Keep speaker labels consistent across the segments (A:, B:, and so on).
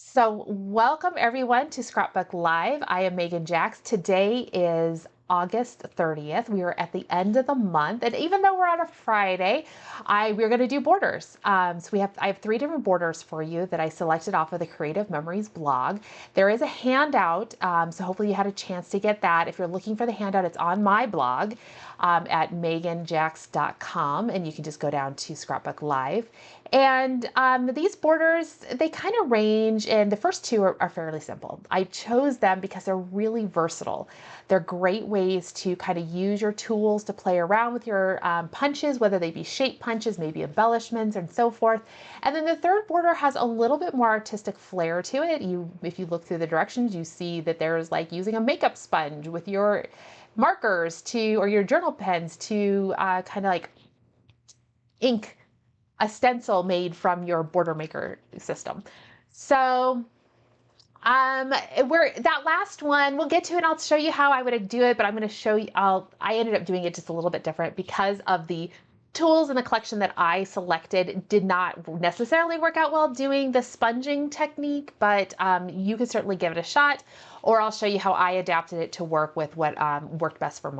A: So, welcome everyone to Scrapbook Live. I am Megan Jacks. Today is August 30th. We are at the end of the month, and even though we're on a Friday, we're going to do borders. I have three different borders for you that I selected off of the Creative Memories blog. There is a handout, so hopefully you had a chance to get that. If you're looking for the handout, it's on my blog at megganjacks.com, and you can just go down to Scrapbook Live. And these borders, they kind of range, and the first two are fairly simple. I chose them because they're really versatile. They're great ways to kind of use your tools to play around with your punches, whether they be shape punches, maybe embellishments, and so forth. And then the third border has a little bit more artistic flair to it. If you look through the directions, you see that there's like using a makeup sponge with your markers or your journal pens to kind of like ink a stencil made from your border maker system. So that last one, we'll get to it and I'll show you how I would do it, but I'm going to show you, I ended up doing it just a little bit different because of the tools in the collection that I selected did not necessarily work out well doing the sponging technique, but you can certainly give it a shot, or I'll show you how I adapted it to work with what worked best for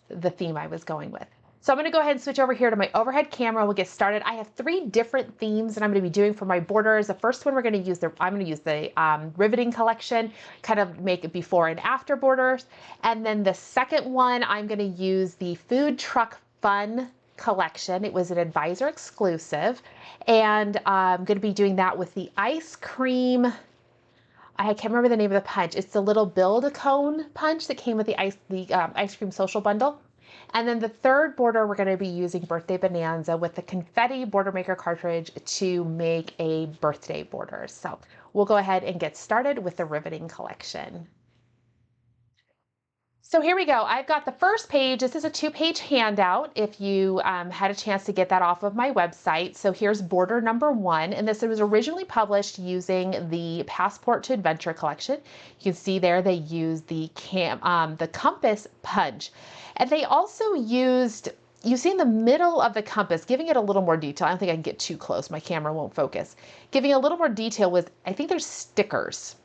A: the theme I was going with. So I'm going to go ahead and switch over here to my overhead camera. We'll get started. I have three different themes that I'm going to be doing for my borders. The first one I'm going to use the Riveting Collection, kind of make it before and after borders. And then the second one, I'm going to use the Food Truck Fun Collection. It was an advisor exclusive. And I'm going to be doing that with the ice cream. I can't remember the name of the punch. It's the little Build-A-Cone punch that came with the ice cream social bundle. And then the third border, we're going to be using Birthday Bonanza with the confetti border maker cartridge to make a birthday border. So we'll go ahead and get started with the Riveting Collection. So here we go. I've got the first page. This is a 2-page handout if you had a chance to get that off of my website. So here's border number 1. And this was originally published using the Passport to Adventure collection. You can see there they used the compass punch. And they also used, you see in the middle of the compass, giving it a little more detail. I don't think I can get too close. My camera won't focus. Giving a little more detail was, I think there's stickers.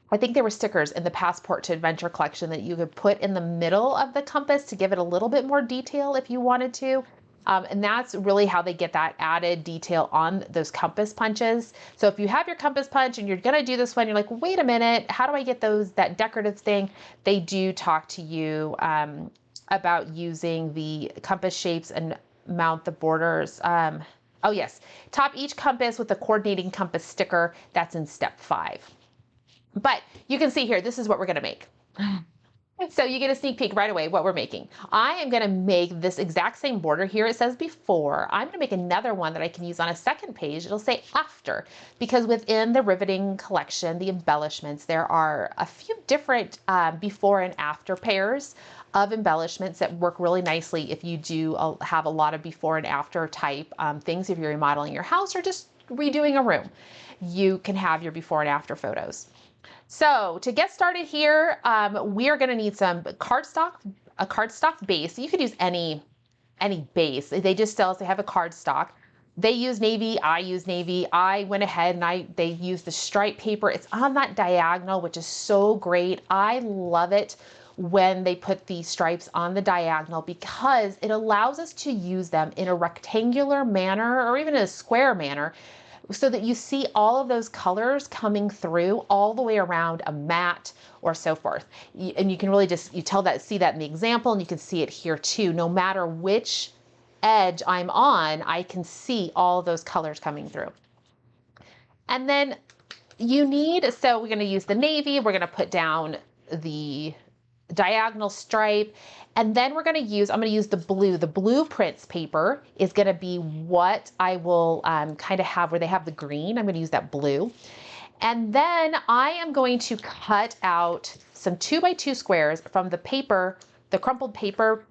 A: I think there were stickers in the Passport to Adventure collection that you could put in the middle of the compass to give it a little bit more detail if you wanted to. And that's really how they get that added detail on those compass punches. So if you have your compass punch and you're going to do this one, you're like, wait a minute, how do I get that decorative thing? They do talk to you about using the compass shapes and mount the borders. Oh yes, top each compass with the coordinating compass sticker. That's in step 5. But you can see here, this is what we're going to make. So you get a sneak peek right away what we're making. I am going to make this exact same border. Here it says before. I'm going to make another one that I can use on a second page. It'll say after, because within the Riveting Collection, the embellishments, there are a few different before and after pairs of embellishments that work really nicely if you do have a lot of before and after type things. If you're remodeling your house or just redoing a room, you can have your before and after photos. So to get started here, we are going to need some cardstock, a cardstock base. You could use any base. They just tell us they have a cardstock. They use navy. I use navy. I went ahead and they used the stripe paper. It's on that diagonal, which is so great. I love it when they put the stripes on the diagonal because it allows us to use them in a rectangular manner or even in a square manner, so that you see all of those colors coming through all the way around a mat or so forth. And you can really just, see that in the example, and you can see it here too. No matter which edge I'm on, I can see all of those colors coming through. And then so we're going to use the navy, we're going to put down the diagonal stripe, and then I'm going to use the blue. The blueprints paper is going to be what I will kind of have where they have the green. I'm going to use that blue. And then I am going to cut out some 2x2 squares from the paper, the crumpled paper,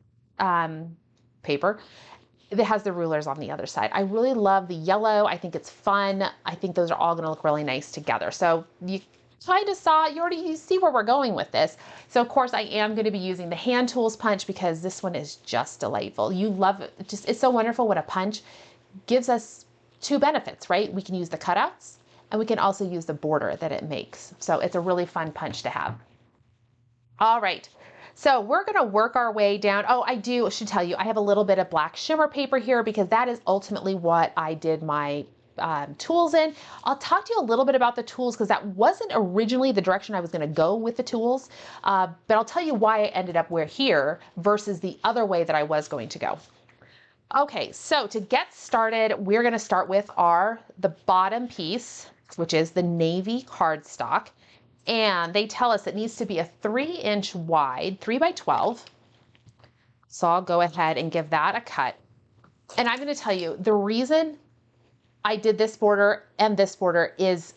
A: paper that has the rulers on the other side. I really love the yellow. I think it's fun. I think those are all going to look really nice together. So you see where we're going with this. So of course I am going to be using the hand tools punch because this one is just delightful. You love it. It's so wonderful when a punch gives us 2 benefits, right? We can use the cutouts and we can also use the border that it makes. So it's a really fun punch to have. All right, so we're gonna work our way down. Oh, should tell you, I have a little bit of black shimmer paper here because that is ultimately what I did my tools in. I'll talk to you a little bit about the tools because that wasn't originally the direction I was going to go with the tools, but I'll tell you why I ended up here versus the other way that I was going to go. Okay, so to get started, we're going to start with the bottom piece, which is the navy cardstock. And they tell us it needs to be a 3-inch wide, 3 by 12. So I'll go ahead and give that a cut. And I'm going to tell you the reason I did this border and this border is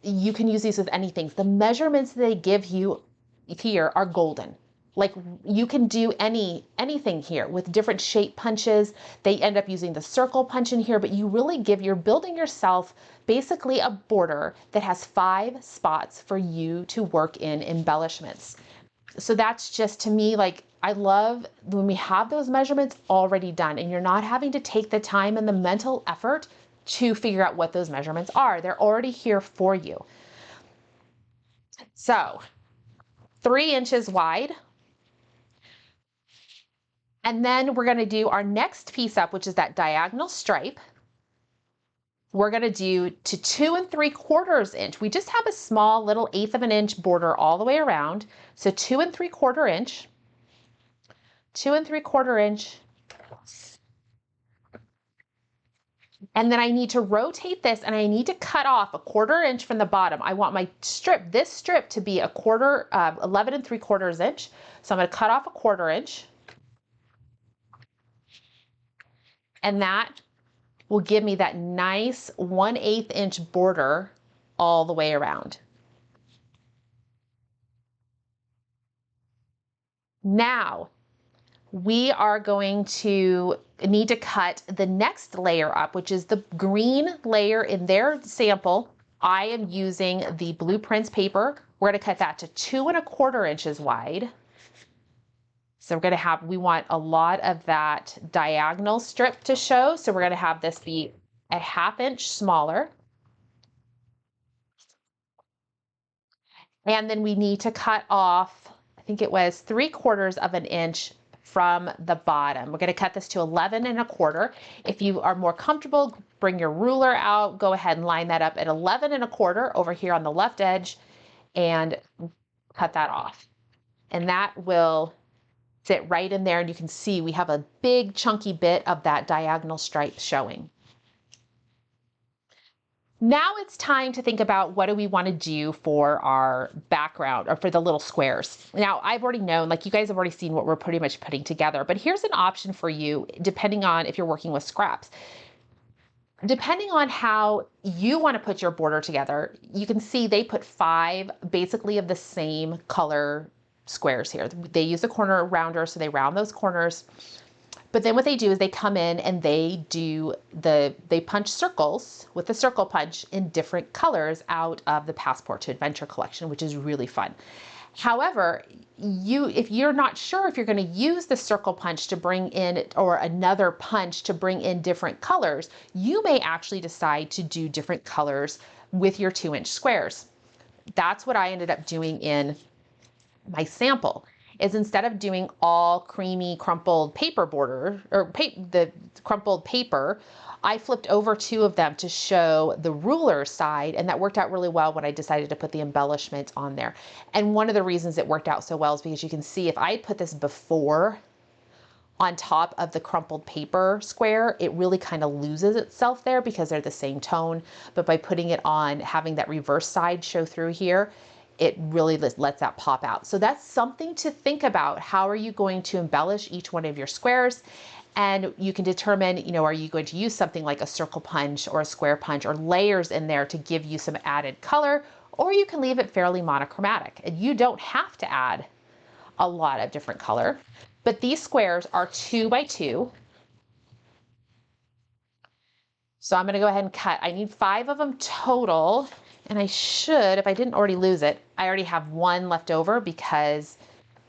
A: you can use these with anything. The measurements they give you here are golden. Like you can do anything here with different shape punches. They end up using the circle punch in here, but you're building yourself basically a border that has 5 spots for you to work in embellishments. So that's just, to me, like, I love when we have those measurements already done and you're not having to take the time and the mental effort to figure out what those measurements are. They're already here for you. So 3 inches wide. And then we're going to do our next piece up, which is that diagonal stripe. We're going to do to 2 3/4 inch. We just have a small little 1/8 of an inch border all the way around. So 2 3/4 inch, 2 3/4 inch. And then I need to rotate this and I need to cut off 1/4 inch from the bottom. I want my this strip to be 11 3/4 inch. So I'm going to cut off 1/4 inch. And that will give me that nice 1/8 inch border all the way around. Now, we are going to need to cut the next layer up, which is the green layer in their sample. I am using the Blueprints paper. We're going to cut that to 2 1/4 inches wide. So we want a lot of that diagonal strip to show. So we're going to have this be a 1/2 inch smaller. And then we need to cut off, I think it was 3/4 of an inch from the bottom. We're going to cut this to 11 1/4. If you are more comfortable, bring your ruler out, go ahead and line that up at 11 1/4 over here on the left edge and cut that off. And that will sit right in there, and you can see we have a big chunky bit of that diagonal stripe showing. Now it's time to think about what do we want to do for our background or for the little squares. Now I've already known, like you guys have already seen what we're pretty much putting together, but here's an option for you depending on if you're working with scraps. Depending on how you want to put your border together, you can see they put 5 basically of the same color squares here. They use a corner rounder, so they round those corners. But then what they do is they come in and they punch circles with the circle punch in different colors out of the Passport to Adventure collection, which is really fun. However, if you're not sure if you're going to use the circle punch to bring in or another punch to bring in different colors, you may actually decide to do different colors with your 2-inch squares. That's what I ended up doing in my sample. Is instead of doing all creamy crumpled paper border or the crumpled paper, I flipped over 2 of them to show the ruler side, and that worked out really well when I decided to put the embellishments on there. And one of the reasons it worked out so well is because you can see if I had put this before on top of the crumpled paper square, it really kind of loses itself there because they're the same tone. But by putting it on, having that reverse side show through here, it really lets that pop out. So that's something to think about. How are you going to embellish each one of your squares? And you can determine, are you going to use something like a circle punch or a square punch or layers in there to give you some added color, or you can leave it fairly monochromatic. And you don't have to add a lot of different color, but these squares are 2 by 2. So I'm going to go ahead and cut. I need 5 of them total. And I should, if I didn't already lose it, I already have 1 left over because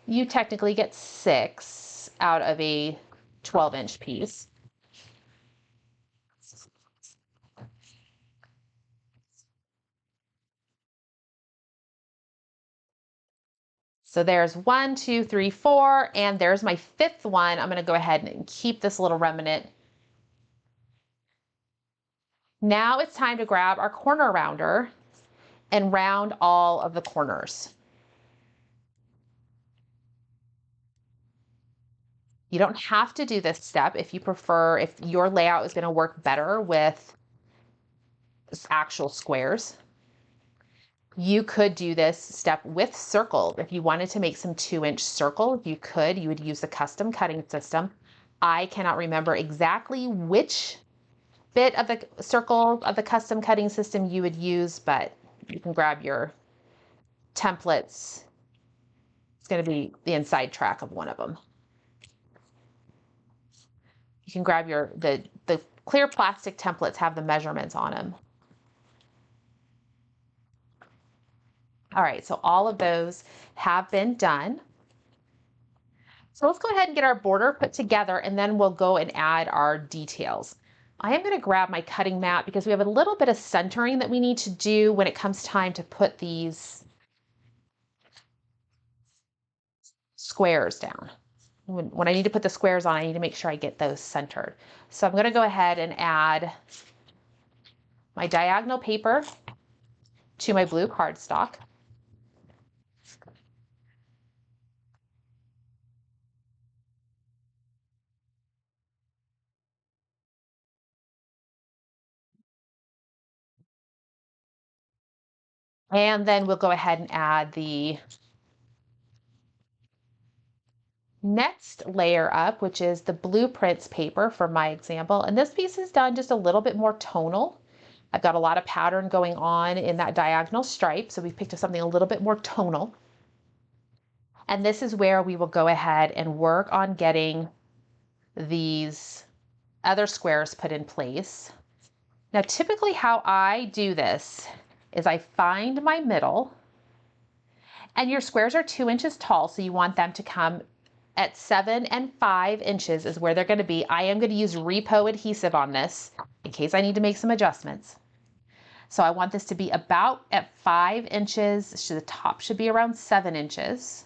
A: you technically get 6 out of a 12-inch piece. So there's 1, 2, 3, 4, and there's my 5th one. I'm going to go ahead and keep this little remnant. Now it's time to grab our corner rounder and round all of the corners. You don't have to do this step if you prefer, if your layout is going to work better with actual squares. You could do this step with circles. If you wanted to make some 2-inch circles, you could. You would use the custom cutting system. I cannot remember exactly which bit of the circle of the custom cutting system you would use, but you can grab your templates. It's going to be the inside track of one of them. You can grab the clear plastic templates, have the measurements on them. All right, so all of those have been done. So let's go ahead and get our border put together, and then we'll go and add our details. I am going to grab my cutting mat because we have a little bit of centering that we need to do when it comes time to put these squares down. When I need to put the squares on, I need to make sure I get those centered. So I'm going to go ahead and add my diagonal paper to my blue cardstock. And then we'll go ahead and add the next layer up, which is the blueprints paper for my example. And this piece is done just a little bit more tonal. I've got a lot of pattern going on in that diagonal stripe, so we've picked up something a little bit more tonal. And this is where we will go ahead and work on getting these other squares put in place. Now, typically how I do this is I find my middle, and your squares are 2 inches tall, so you want them to come at 7 and 5 inches is where they're going to be. I am going to use Repo adhesive on this in case I need to make some adjustments. So I want this to be about at 5 inches. So the top should be around 7 inches.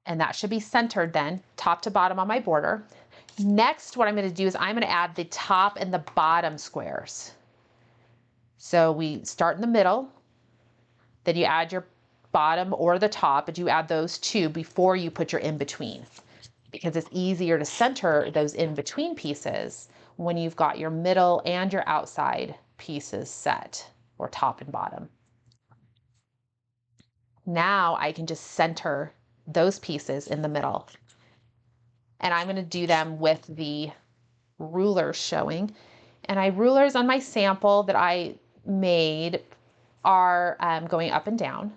A: And that should be centered then, top to bottom on my border. Next, what I'm going to do is I'm going to add the top and the bottom squares. So we start in the middle, then you add your bottom or the top, but you add those two before you put your in-between, because it's easier to center those in-between pieces when you've got your middle and your outside pieces set, or top and bottom. Now I can just center those pieces in the middle. And I'm going to do them with the rulers showing. And rulers on my sample that I made are going up and down.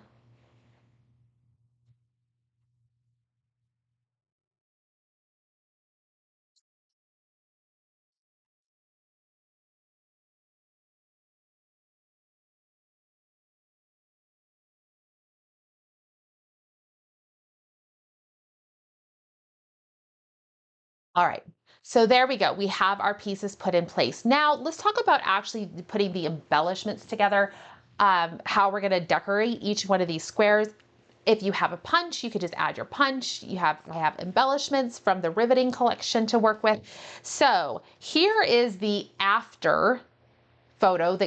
A: All right, so there we go. We have our pieces put in place. Now let's talk about actually putting the embellishments together, how we're gonna decorate each one of these squares. If you have a punch, you could just add your punch. I have embellishments from the Riveting Collection to work with. So here is the after photo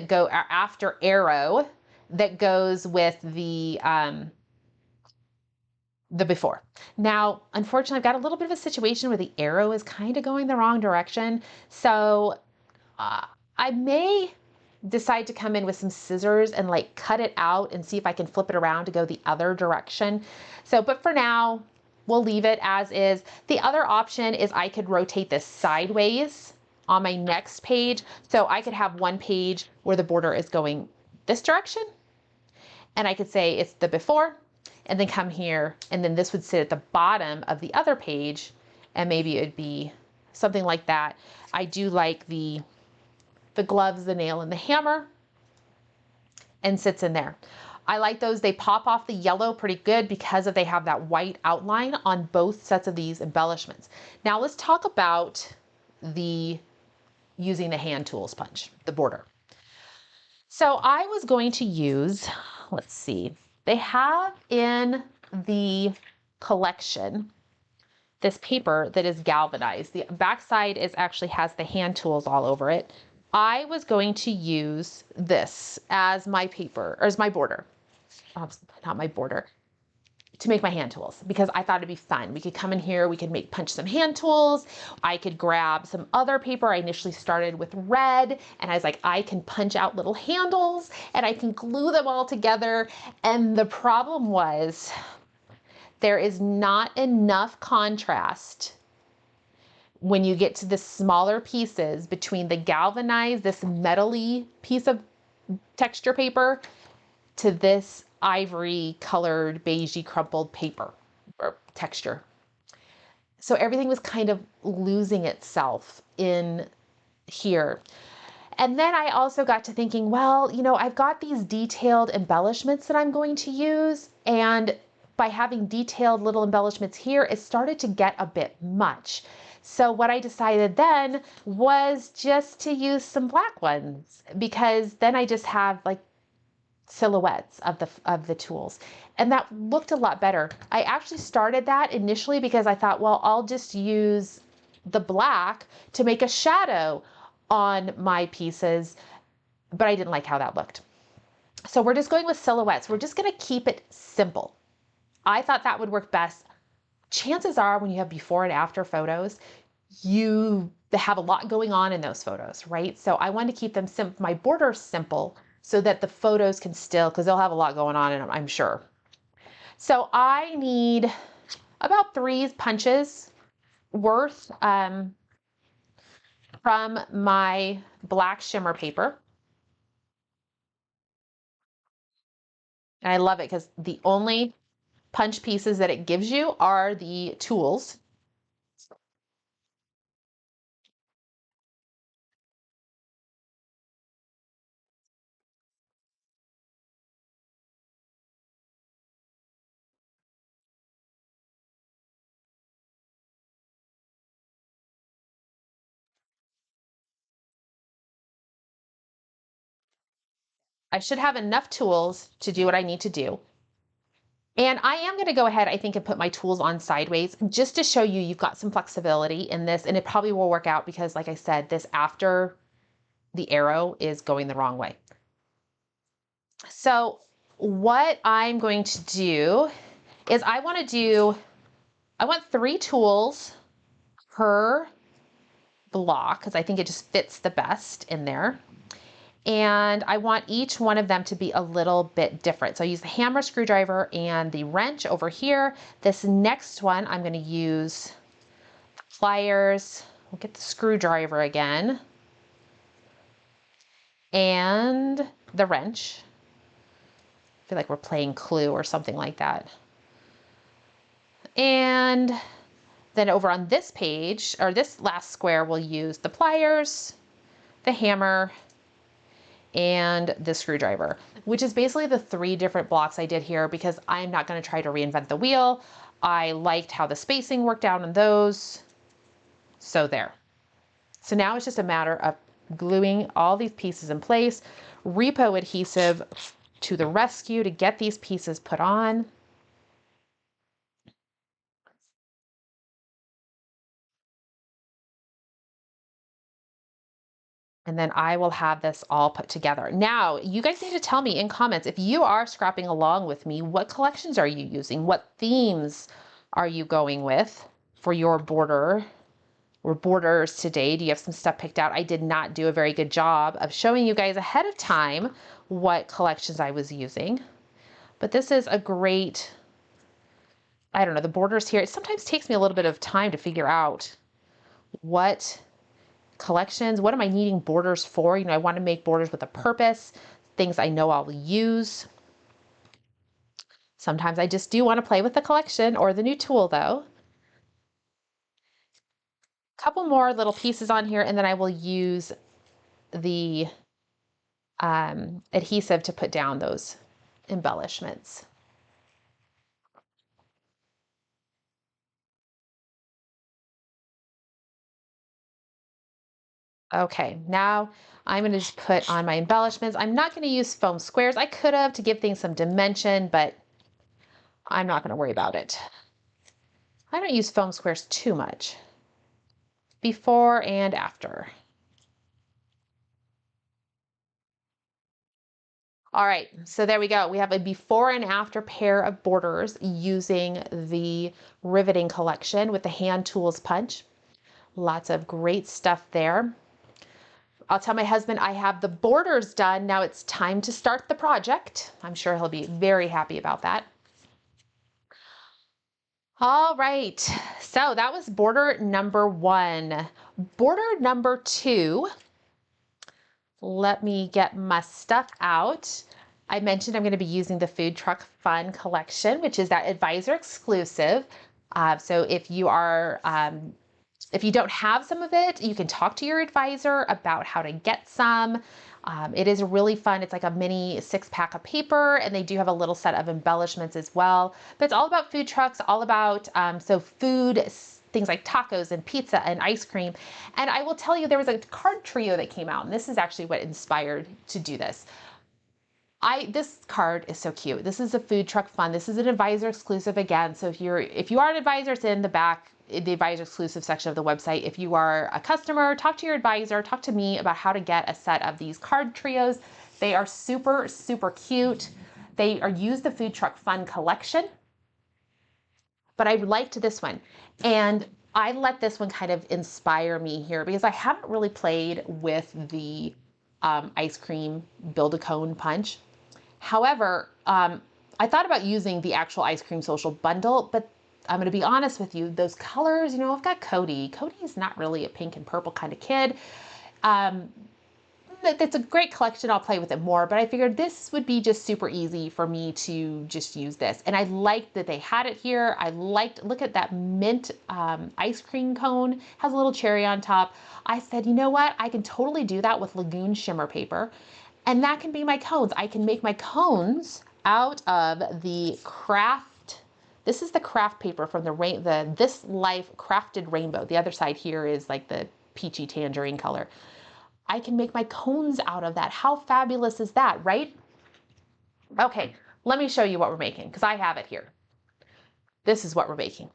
A: after arrow that goes with the before. Now, unfortunately, I've got a little bit of a situation where the arrow is kind of going the wrong direction. So I may decide to come in with some scissors and like cut it out and see if I can flip it around to go the other direction. So, but for now, we'll leave it as is. The other option is I could rotate this sideways on my next page. So I could have one page where the border is going this direction, and I could say it's the before, and then come here, and then this would sit at the bottom of the other page, and maybe it'd be something like that. I do like the gloves, the nail, and the hammer, and sits in there. I like those. They pop off the yellow pretty good because they have that white outline on both sets of these embellishments. Now let's talk about using the hand tools punch, the border. So I was going to use, let's see, They have in the collection this paper that is galvanized. The backside actually has the hand tools all over it. I was going to use this as my paper, or as my border. Not my border, to make my hand tools, because I thought it'd be fun. We could come in here, we could punch some hand tools. I could grab some other paper. I initially started with red, and I was like, I can punch out little handles and I can glue them all together. And the problem was there is not enough contrast when you get to the smaller pieces between the galvanized, this metally piece of texture paper, to this ivory colored beigey crumpled paper or texture. So everything was kind of losing itself in here. And then I also got to thinking, well, you know, I've got these detailed embellishments that I'm going to use, and by having detailed little embellishments here, it started to get a bit much. So what I decided then was just to use some black ones, because then I just have like silhouettes of the tools, and that looked a lot better. I actually started that initially because I thought, well, I'll just use the black to make a shadow on my pieces, but I didn't like how that looked. So we're just going with silhouettes. We're just going to keep it simple. I thought that would work best. Chances are when you have before and after photos, you have a lot going on in those photos, right? So I want to keep them simple, my borders simple, so that the photos can still, because they'll have a lot going on in them, I'm sure. So I need about 3 punches worth from my black shimmer paper. And I love it because the only punch pieces that it gives you are the tools. I should have enough tools to do what I need to do. And I am going to go ahead, I think, and put my tools on sideways just to show you you've got some flexibility in this, and it probably will work out because, like I said, this after the arrow is going the wrong way. So what I'm going to do is I want 3 tools per block because I think it just fits the best in there. And I want each one of them to be a little bit different. So I use the hammer, screwdriver, and the wrench over here. This next one, I'm going to use pliers. We'll get the screwdriver again. And the wrench. I feel like we're playing Clue or something like that. And then over on this page, or this last square, we'll use the pliers, the hammer, and the screwdriver, which is basically the 3 different blocks I did here because I'm not going to try to reinvent the wheel. I liked how the spacing worked out on those. So there. So now it's just a matter of gluing all these pieces in place, repo adhesive to the rescue to get these pieces put on. And then I will have this all put together. Now, you guys need to tell me in comments, if you are scrapping along with me, what collections are you using? What themes are you going with for your border or borders today? Do you have some stuff picked out? I did not do a very good job of showing you guys ahead of time what collections I was using. But this is a great, I don't know, the borders here. It sometimes takes me a little bit of time to figure out what collections, what am I needing borders for? You know, I want to make borders with a purpose, things I know I'll use. Sometimes I just do want to play with the collection or the new tool though. A couple more little pieces on here and then I will use the adhesive to put down those embellishments. Okay, now I'm going to just put on my embellishments. I'm not going to use foam squares. I could have to give things some dimension, but I'm not going to worry about it. I don't use foam squares too much. Before and after. All right, so there we go. We have a before and after pair of borders using the Riveting Collection with the hand tools punch. Lots of great stuff there. I'll tell my husband I have the borders done. Now it's time to start the project. I'm sure he'll be very happy about that. All right, so that was border number 1. Border number 2, let me get my stuff out. I mentioned I'm going to be using the Food Truck Fun collection, which is that advisor exclusive. So if you are, if you don't have some of it, you can talk to your advisor about how to get some. It is really fun. It's like a mini 6-pack of paper, and they do have a little set of embellishments as well. But it's all about food trucks, all about so food, things like tacos and pizza and ice cream. And I will tell you, there was a card trio that came out, and this is actually what inspired to do this. This card is so cute. This is a Food Truck Fun. This is an advisor exclusive again. So if you are an advisor, it's in the back, the advisor exclusive section of the website. If you are a customer, talk to your advisor, talk to me about how to get a set of these card trios. They are super, super cute. They are use the Food Truck Fun collection, but I liked this one. And I let this one kind of inspire me here because I haven't really played with the ice cream build-a-cone punch. However, I thought about using the actual ice cream social bundle, but I'm going to be honest with you, those colors, you know, I've got Cody. Cody's not really a pink and purple kind of kid. It's a great collection. I'll play with it more, but I figured this would be just super easy for me to just use this. And I liked that they had it here. I liked, look at that mint ice cream cone, has a little cherry on top. I said, you know what? I can totally do that with Lagoon shimmer paper. And that can be my cones. I can make my cones out of the craft. This is the craft paper from the This Life Crafted Rainbow. The other side here is like the peachy tangerine color. I can make my cones out of that. How fabulous is that, right? Okay, let me show you what we're making because I have it here. This is what we're making.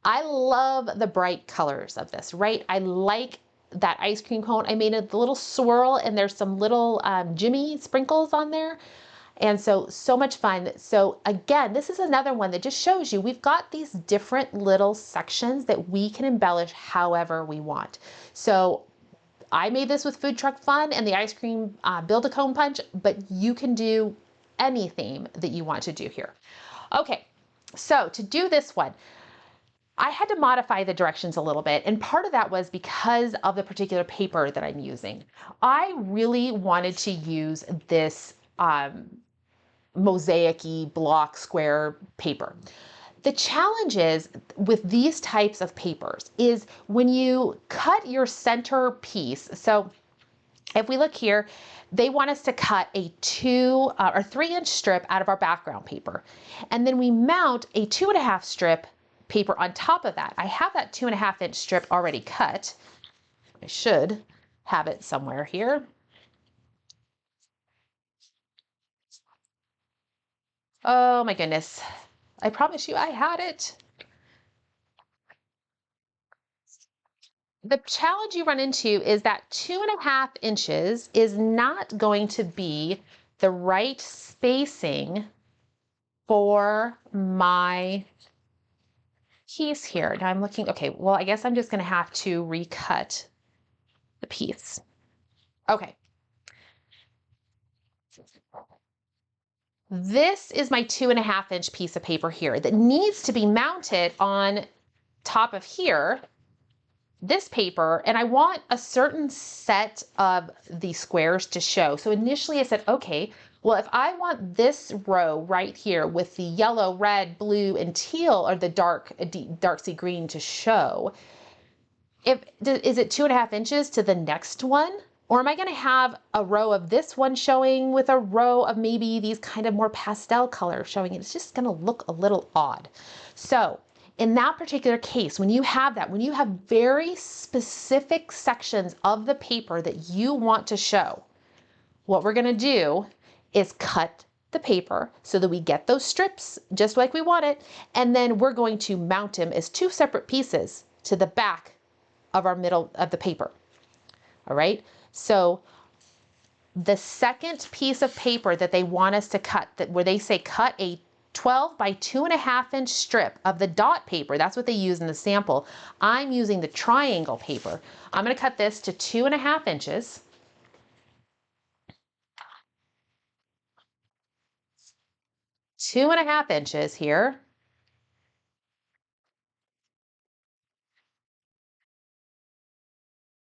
A: I love the bright colors of this, right? I like that ice cream cone. I made a little swirl and there's some little Jimmy sprinkles on there. And so much fun. So again, this is another one that just shows you we've got these different little sections that we can embellish however we want. So I made this with Food Truck Fun and the ice cream build-a-cone punch, but you can do any theme that you want to do here. Okay, so to do this one, I had to modify the directions a little bit, and part of that was because of the particular paper that I'm using. I really wanted to use this mosaic-y block square paper. The challenge is with these types of papers is when you cut your center piece. So if we look here, they want us to cut a 2 or 3-inch strip out of our background paper. And then we mount a 2.5 strip paper on top of that. I have that 2.5-inch strip already cut. I should have it somewhere here. Oh my goodness. I promise you I had it. The challenge you run into is that 2.5 inches is not going to be the right spacing for my piece here. Now I'm looking, okay, well, I guess I'm just going to have to recut the piece. Okay. This is my 2.5-inch piece of paper here that needs to be mounted on top of here, this paper, and I want a certain set of the squares to show. So initially I said, okay, well, if I want this row right here with the yellow, red, blue, and teal, or the dark sea green to show, is it 2.5 inches to the next one? Or am I going to have a row of this one showing with a row of maybe these kind of more pastel colors showing? It's just going to look a little odd. So in that particular case, when you have that, when you have very specific sections of the paper that you want to show, what we're gonna do is cut the paper so that we get those strips just like we want it, and then we're going to mount them as two separate pieces to the back of our middle of the paper. All right, so the second piece of paper that they want us to cut, that where they say cut a 12 by 2.5 inch strip of the dot paper, that's what they use in the sample. I'm using the triangle paper. I'm going to cut this to 2.5 inches. 2.5 inches here.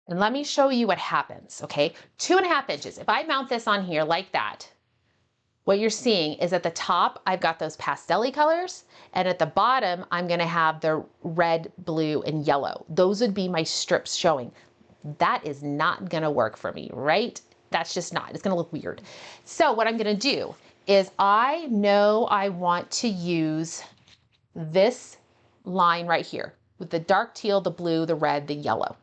A: And let me show you what happens, okay? 2.5 inches. If I mount this on here like that, what you're seeing is at the top, I've got those pastel colors, and at the bottom, I'm gonna have the red, blue, and yellow. Those would be my strips showing. That is not gonna work for me, right? That's just not, it's gonna look weird. So what I'm gonna do is I know I want to use this line right here with the dark teal, the blue, the red, the yellow.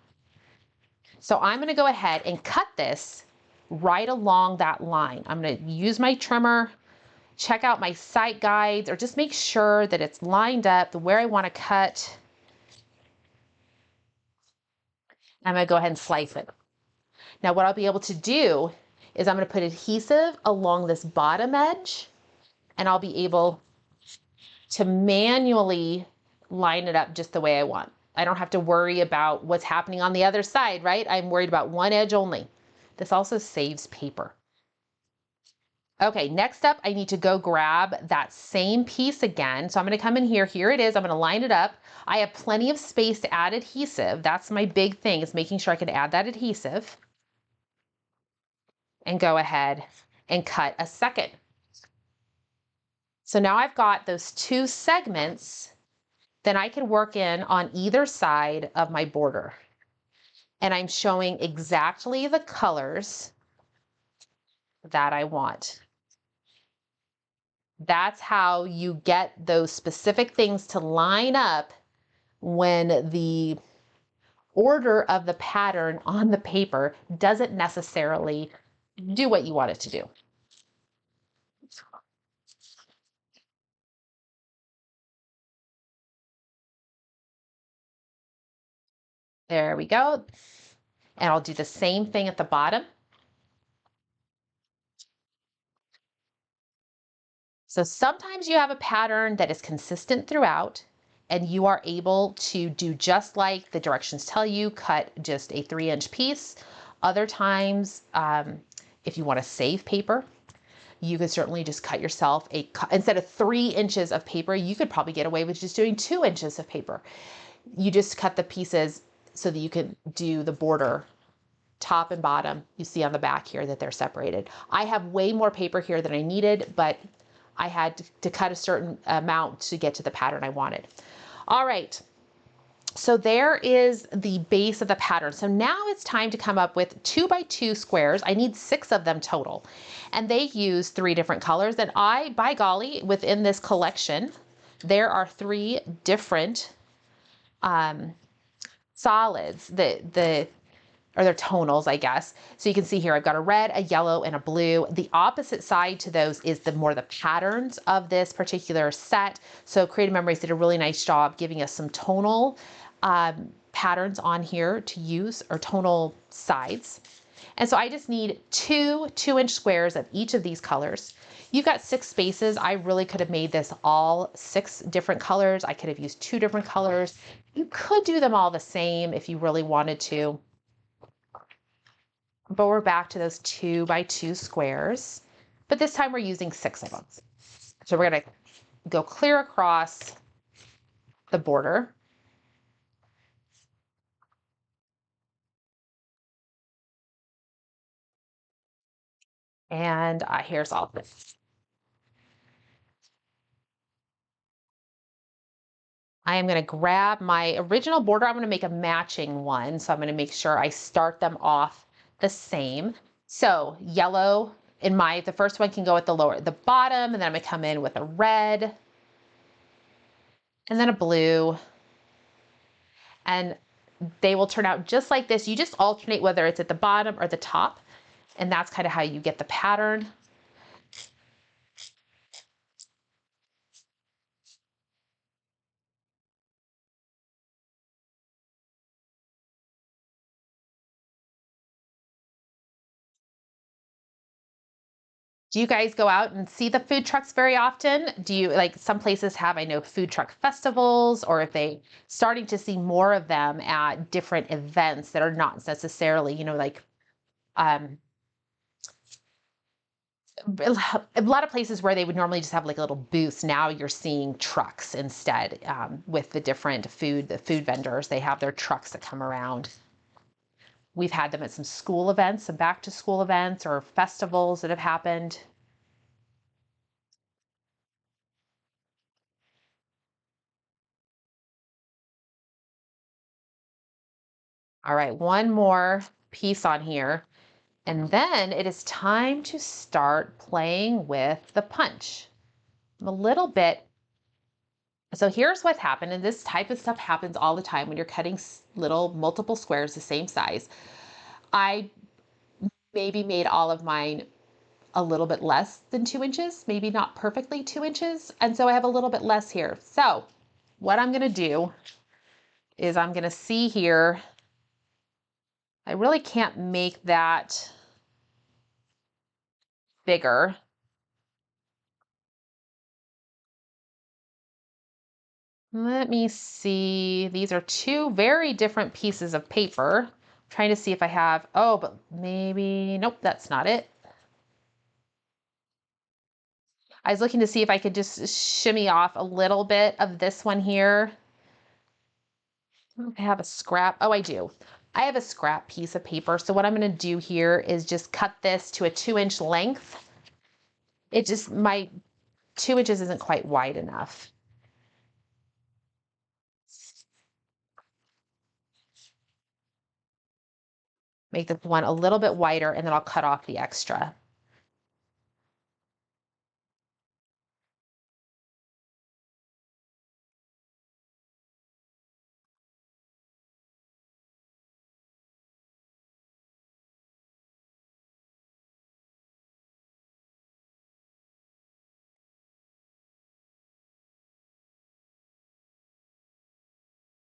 A: So I'm gonna go ahead and cut this right along that line. I'm gonna use my trimmer, check out my site guides, or just make sure that it's lined up where I wanna cut. I'm gonna go ahead and slice it. Now what I'll be able to do is I'm gonna put adhesive along this bottom edge, and I'll be able to manually line it up just the way I want. I don't have to worry about what's happening on the other side, right? I'm worried about one edge only. This also saves paper. Okay, next up, I need to go grab that same piece again. So I'm gonna come in here, here it is, I'm gonna line it up. I have plenty of space to add adhesive. That's my big thing, is making sure I can add that adhesive. And go ahead and cut a second. So now I've got those two segments, then I can work in on either side of my border. And I'm showing exactly the colors that I want. That's how you get those specific things to line up when the order of the pattern on the paper doesn't necessarily do what you want it to do. There we go. And I'll do the same thing at the bottom. So sometimes you have a pattern that is consistent throughout, and you are able to do just like the directions tell you, cut just a 3-inch piece. Other times, if you want to save paper, you could certainly just cut yourself instead of 3 inches of paper, you could probably get away with just doing 2 inches of paper. You just cut the pieces so that you can do the border top and bottom. You see on the back here that they're separated. I have way more paper here than I needed, but I had to cut a certain amount to get to the pattern I wanted. All right, so there is the base of the pattern. So now it's time to come up with 2 by 2 squares. I need 6 of them total. And they use 3 different colors. And by golly, within this collection, there are 3 different solids. Or they're tonals, I guess. So you can see here, I've got a red, a yellow, and a blue. The opposite side to those is the patterns of this particular set. So Creative Memories did a really nice job giving us some tonal patterns on here to use, or tonal sides. And so I just need 2 2-inch squares of each of these colors. You've got 6 spaces. I really could have made this all 6 different colors. I could have used 2 different colors. You could do them all the same if you really wanted to. But we're back to those 2 by 2 squares, but this time we're using 6 of them. So we're gonna go clear across the border. And here's all of this. I am gonna grab my original border. I'm gonna make a matching one. So I'm gonna make sure I start them off the same. So yellow the first one can go at the bottom, and then I'm gonna come in with a red. and then a blue, and they will turn out just like this. You just alternate whether it's at the bottom or the top, and that's kind of how you get the pattern. Do you guys go out and see the food trucks very often? Do you, like, some places have, I know, food truck festivals, or if they starting to see more of them at different events that are not necessarily, you know, like a lot of places where they would normally just have like a little booth. Now you're seeing trucks instead, with the different the food vendors. They have their trucks that come around. We've had them at some school events, some back to school events or festivals that have happened. All right, one more piece on here. And then it is time to start playing with the punch. I'm a little bit. So here's what's happened, and this type of stuff happens all the time when you're cutting little multiple squares the same size. I maybe made all of mine a little bit less than 2 inches, maybe not perfectly 2 inches. And so I have a little bit less here. So what I'm gonna do is I'm gonna see here, I really can't make that bigger. Let me see, these are two very different pieces of paper. I'm trying to see if I have, oh, but maybe, nope, that's not it. I was looking to see if I could just shimmy off a little bit of this one here. I have a scrap. Oh, I do. I have a scrap piece of paper. So what I'm going to do here is just cut this to a 2-inch length. It just, my 2 inches isn't quite wide enough. Make this one a little bit wider, and then I'll cut off the extra.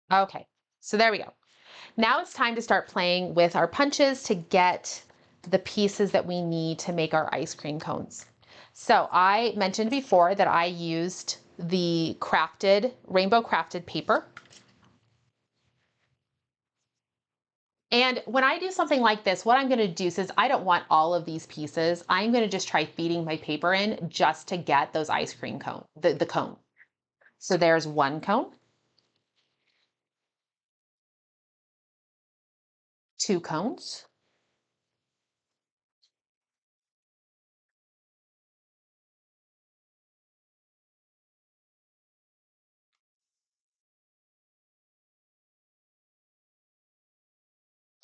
A: Okay, so there we go. Now it's time to start playing with our punches to get the pieces that we need to make our ice cream cones. So I mentioned before that I used the rainbow crafted paper. And when I do something like this, what I'm going to do, since I don't want all of these pieces, I'm going to just try feeding my paper in just to get those ice cream cone, the cone. So there's one cone, 2 cones,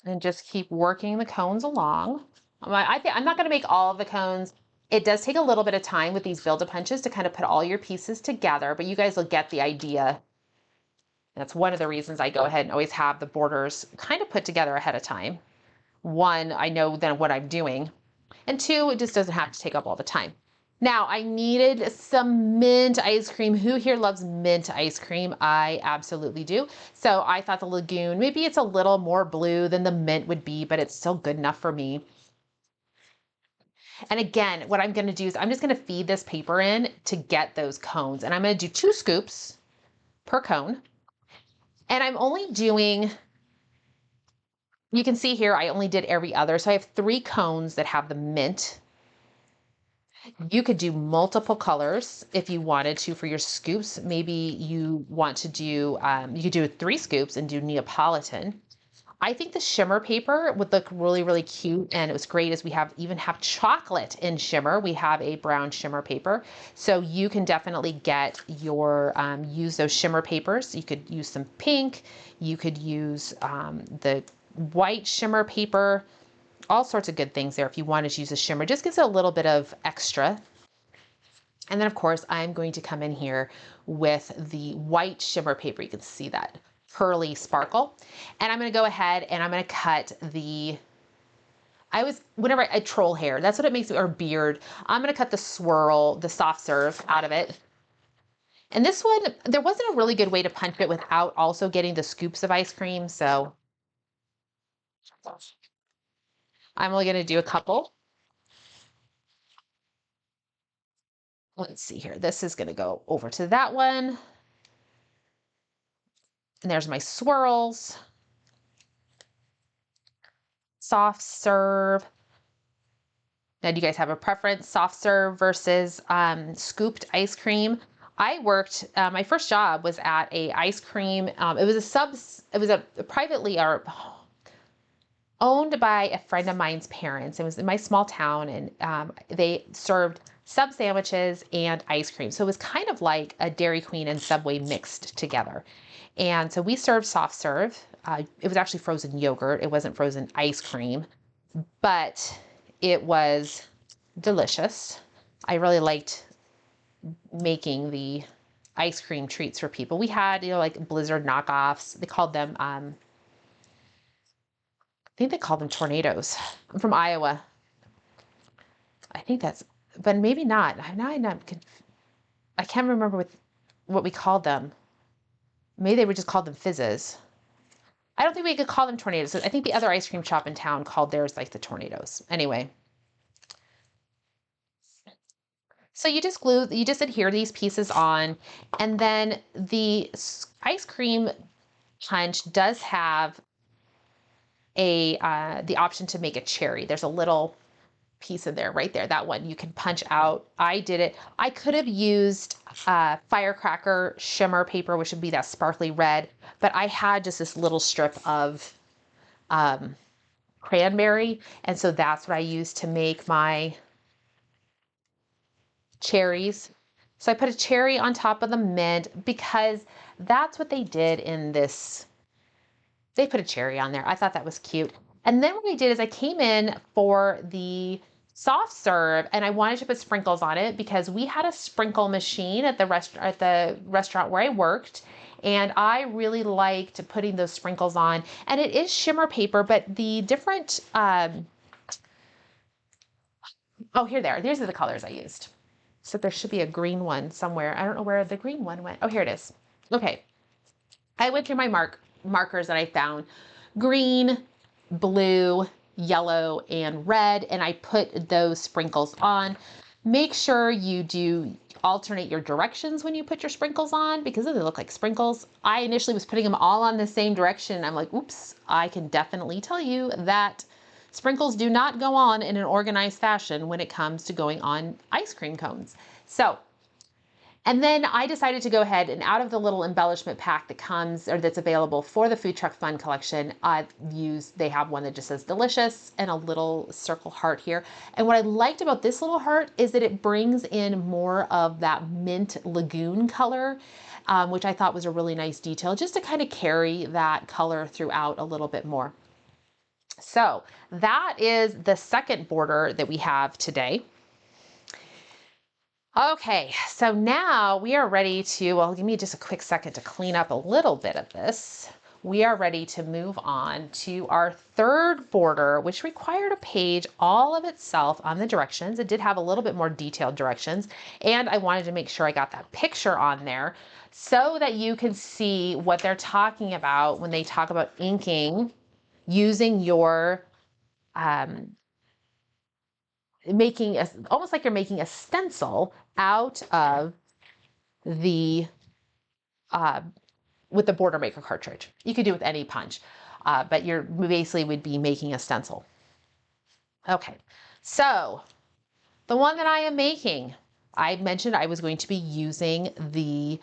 A: and just keep working the cones along. I'm not going to make all of the cones. It does take a little bit of time with these Build-A-Punches to kind of put all your pieces together, but you guys will get the idea. That's one of the reasons I go ahead and always have the borders kind of put together ahead of time. One, I know then what I'm doing, and two, it just doesn't have to take up all the time. Now, I needed some mint ice cream. Who here loves mint ice cream? I absolutely do. So I thought the Lagoon, maybe it's a little more blue than the mint would be, but it's still good enough for me. And again, what I'm going to do is I'm just going to feed this paper in to get those cones. And I'm going to do 2 scoops per cone. And I'm only doing, you can see here, I only did every other. So I have 3 cones that have the mint. You could do multiple colors if you wanted to for your scoops. Maybe you want to do, you could do 3 scoops and do Neapolitan. I think the shimmer paper would look really, really cute. And it was great as we even have chocolate in shimmer. We have a brown shimmer paper. So you can definitely get your, use those shimmer papers. You could use some pink. You could use the white shimmer paper. All sorts of good things there if you wanted to use a shimmer. Just gives it a little bit of extra. And then of course, I'm going to come in here with the white shimmer paper. You can see that pearly sparkle. And I'm going to go ahead and I'm going to cut the, whenever I troll hair, that's what it makes, or beard. I'm going to cut the swirl, the soft serve out of it. And this one, there wasn't a really good way to punch it without also getting the scoops of ice cream. So I'm only going to do a couple. Let's see here. This is going to go over to that one. And there's my swirls. Soft serve. Now, do you guys have a preference, soft serve versus scooped ice cream? I worked, my first job was at a ice cream, it was a privately or owned by a friend of mine's parents. It was in my small town, and they served sub sandwiches and ice cream. So it was kind of like a Dairy Queen and Subway mixed together. And so we served soft serve. It was actually frozen yogurt. It wasn't frozen ice cream, but it was delicious. I really liked making the ice cream treats for people. We had, like Blizzard knockoffs. They called them, I think they called them tornadoes. I'm from Iowa. I think that's, but maybe not. I can't remember what we called them. Maybe they were just called them fizzes. I don't think we could call them tornadoes. I think the other ice cream shop in town called theirs like the tornadoes. Anyway. So you just adhere these pieces on, and then the ice cream punch does have the option to make a cherry. There's a little piece in there, right there, that one you can punch out. I did it. I could have used firecracker shimmer paper, which would be that sparkly red, but I had just this little strip of cranberry, and so that's what I used to make my cherries. So I put a cherry on top of the mint because that's what they did in this. They put a cherry on there. I thought that was cute. And then what I did is I came in for the soft serve and I wanted to put sprinkles on it because we had a sprinkle machine at the restaurant where I worked. And I really liked putting those sprinkles on. And it is shimmer paper, but the different, these are the colors I used. So there should be a green one somewhere. I don't know where the green one went. Oh, here it is. Okay. I went through my markers that I found. Green, blue, yellow, and red, and I put those sprinkles on. Make sure you do alternate your directions when you put your sprinkles on because they look like sprinkles. I initially was putting them all on the same direction. I'm like, oops, I can definitely tell you that sprinkles do not go on in an organized fashion when it comes to going on ice cream cones. So, and then I decided to go ahead and out of the little embellishment pack that comes or that's available for the Food Truck Fun collection, they have one that just says delicious and a little circle heart here. And what I liked about this little heart is that it brings in more of that mint lagoon color, which I thought was a really nice detail just to kind of carry that color throughout a little bit more. So that is the second border that we have today. Okay, so now we are ready to, well, give me just a quick second to clean up a little bit of this. We are ready to move on to our third border, which required a page all of itself on the directions. It did have a little bit more detailed directions, and I wanted to make sure I got that picture on there so that you can see what they're talking about when they talk about inking using your almost like you're making a stencil out of the with the Border Maker cartridge. You could do it with any punch, but you're basically would be making a stencil. Okay, so the one that I am making, I mentioned I was going to be using the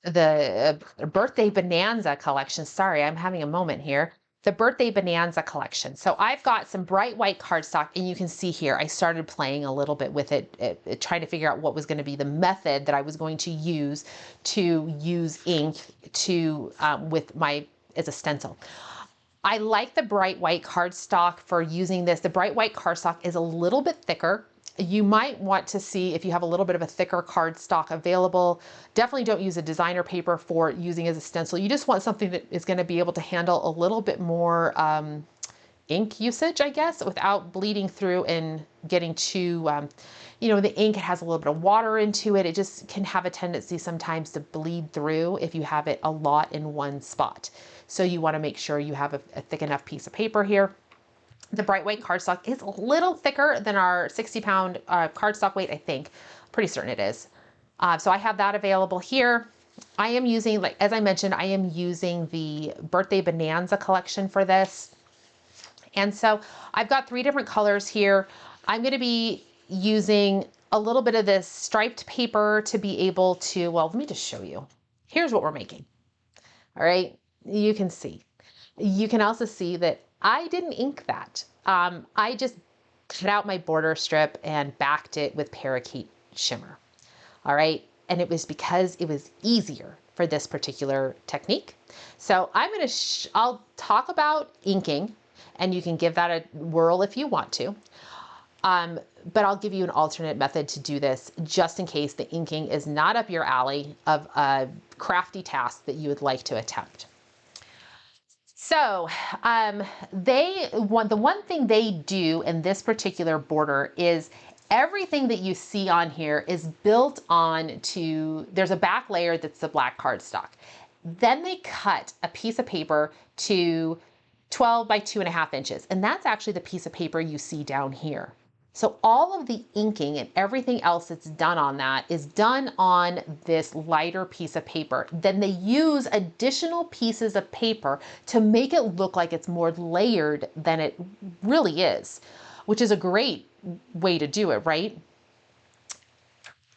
A: Birthday Bonanza collection. Sorry, I'm having a moment here. The Birthday Bonanza collection. So I've got some bright white cardstock, and you can see here, I started playing a little bit with it, trying to figure out what was going to be the method that I was going to use ink to as a stencil. I like the bright white cardstock for using this. The bright white cardstock is a little bit thicker You might want to see if you have a little bit of a thicker cardstock available. Definitely don't use a designer paper for using as a stencil. You just want something that is going to be able to handle a little bit more ink usage, I guess, without bleeding through and getting too, you know, the ink has a little bit of water into it. It just can have a tendency sometimes to bleed through if you have it a lot in one spot. So you want to make sure you have a thick enough piece of paper here. The bright white cardstock is a little thicker than our 60-pound cardstock weight, I think. Pretty certain it is. So I have that available here. I am using, like as I mentioned, I am using the Birthday Bonanza collection for this. And so I've got 3 different colors here. I'm going to be using a little bit of this striped paper to be able to, well, let me just show you. Here's what we're making. All right, you can see. You can also see that I didn't ink that. I just cut out my border strip and backed it with parakeet shimmer. All right, and it was because it was easier for this particular technique. So I'm going to, I'll talk about inking, and you can give that a whirl if you want to. But I'll give you an alternate method to do this just in case the inking is not up your alley of a crafty task that you would like to attempt. So the one thing they do in this particular border is everything that you see on here is built on to, there's a back layer that's the black cardstock. Then they cut a piece of paper to 12 by 2.5 inches. And that's actually the piece of paper you see down here. So all of the inking and everything else that's done on that is done on this lighter piece of paper. Then they use additional pieces of paper to make it look like it's more layered than it really is, which is a great way to do it, right?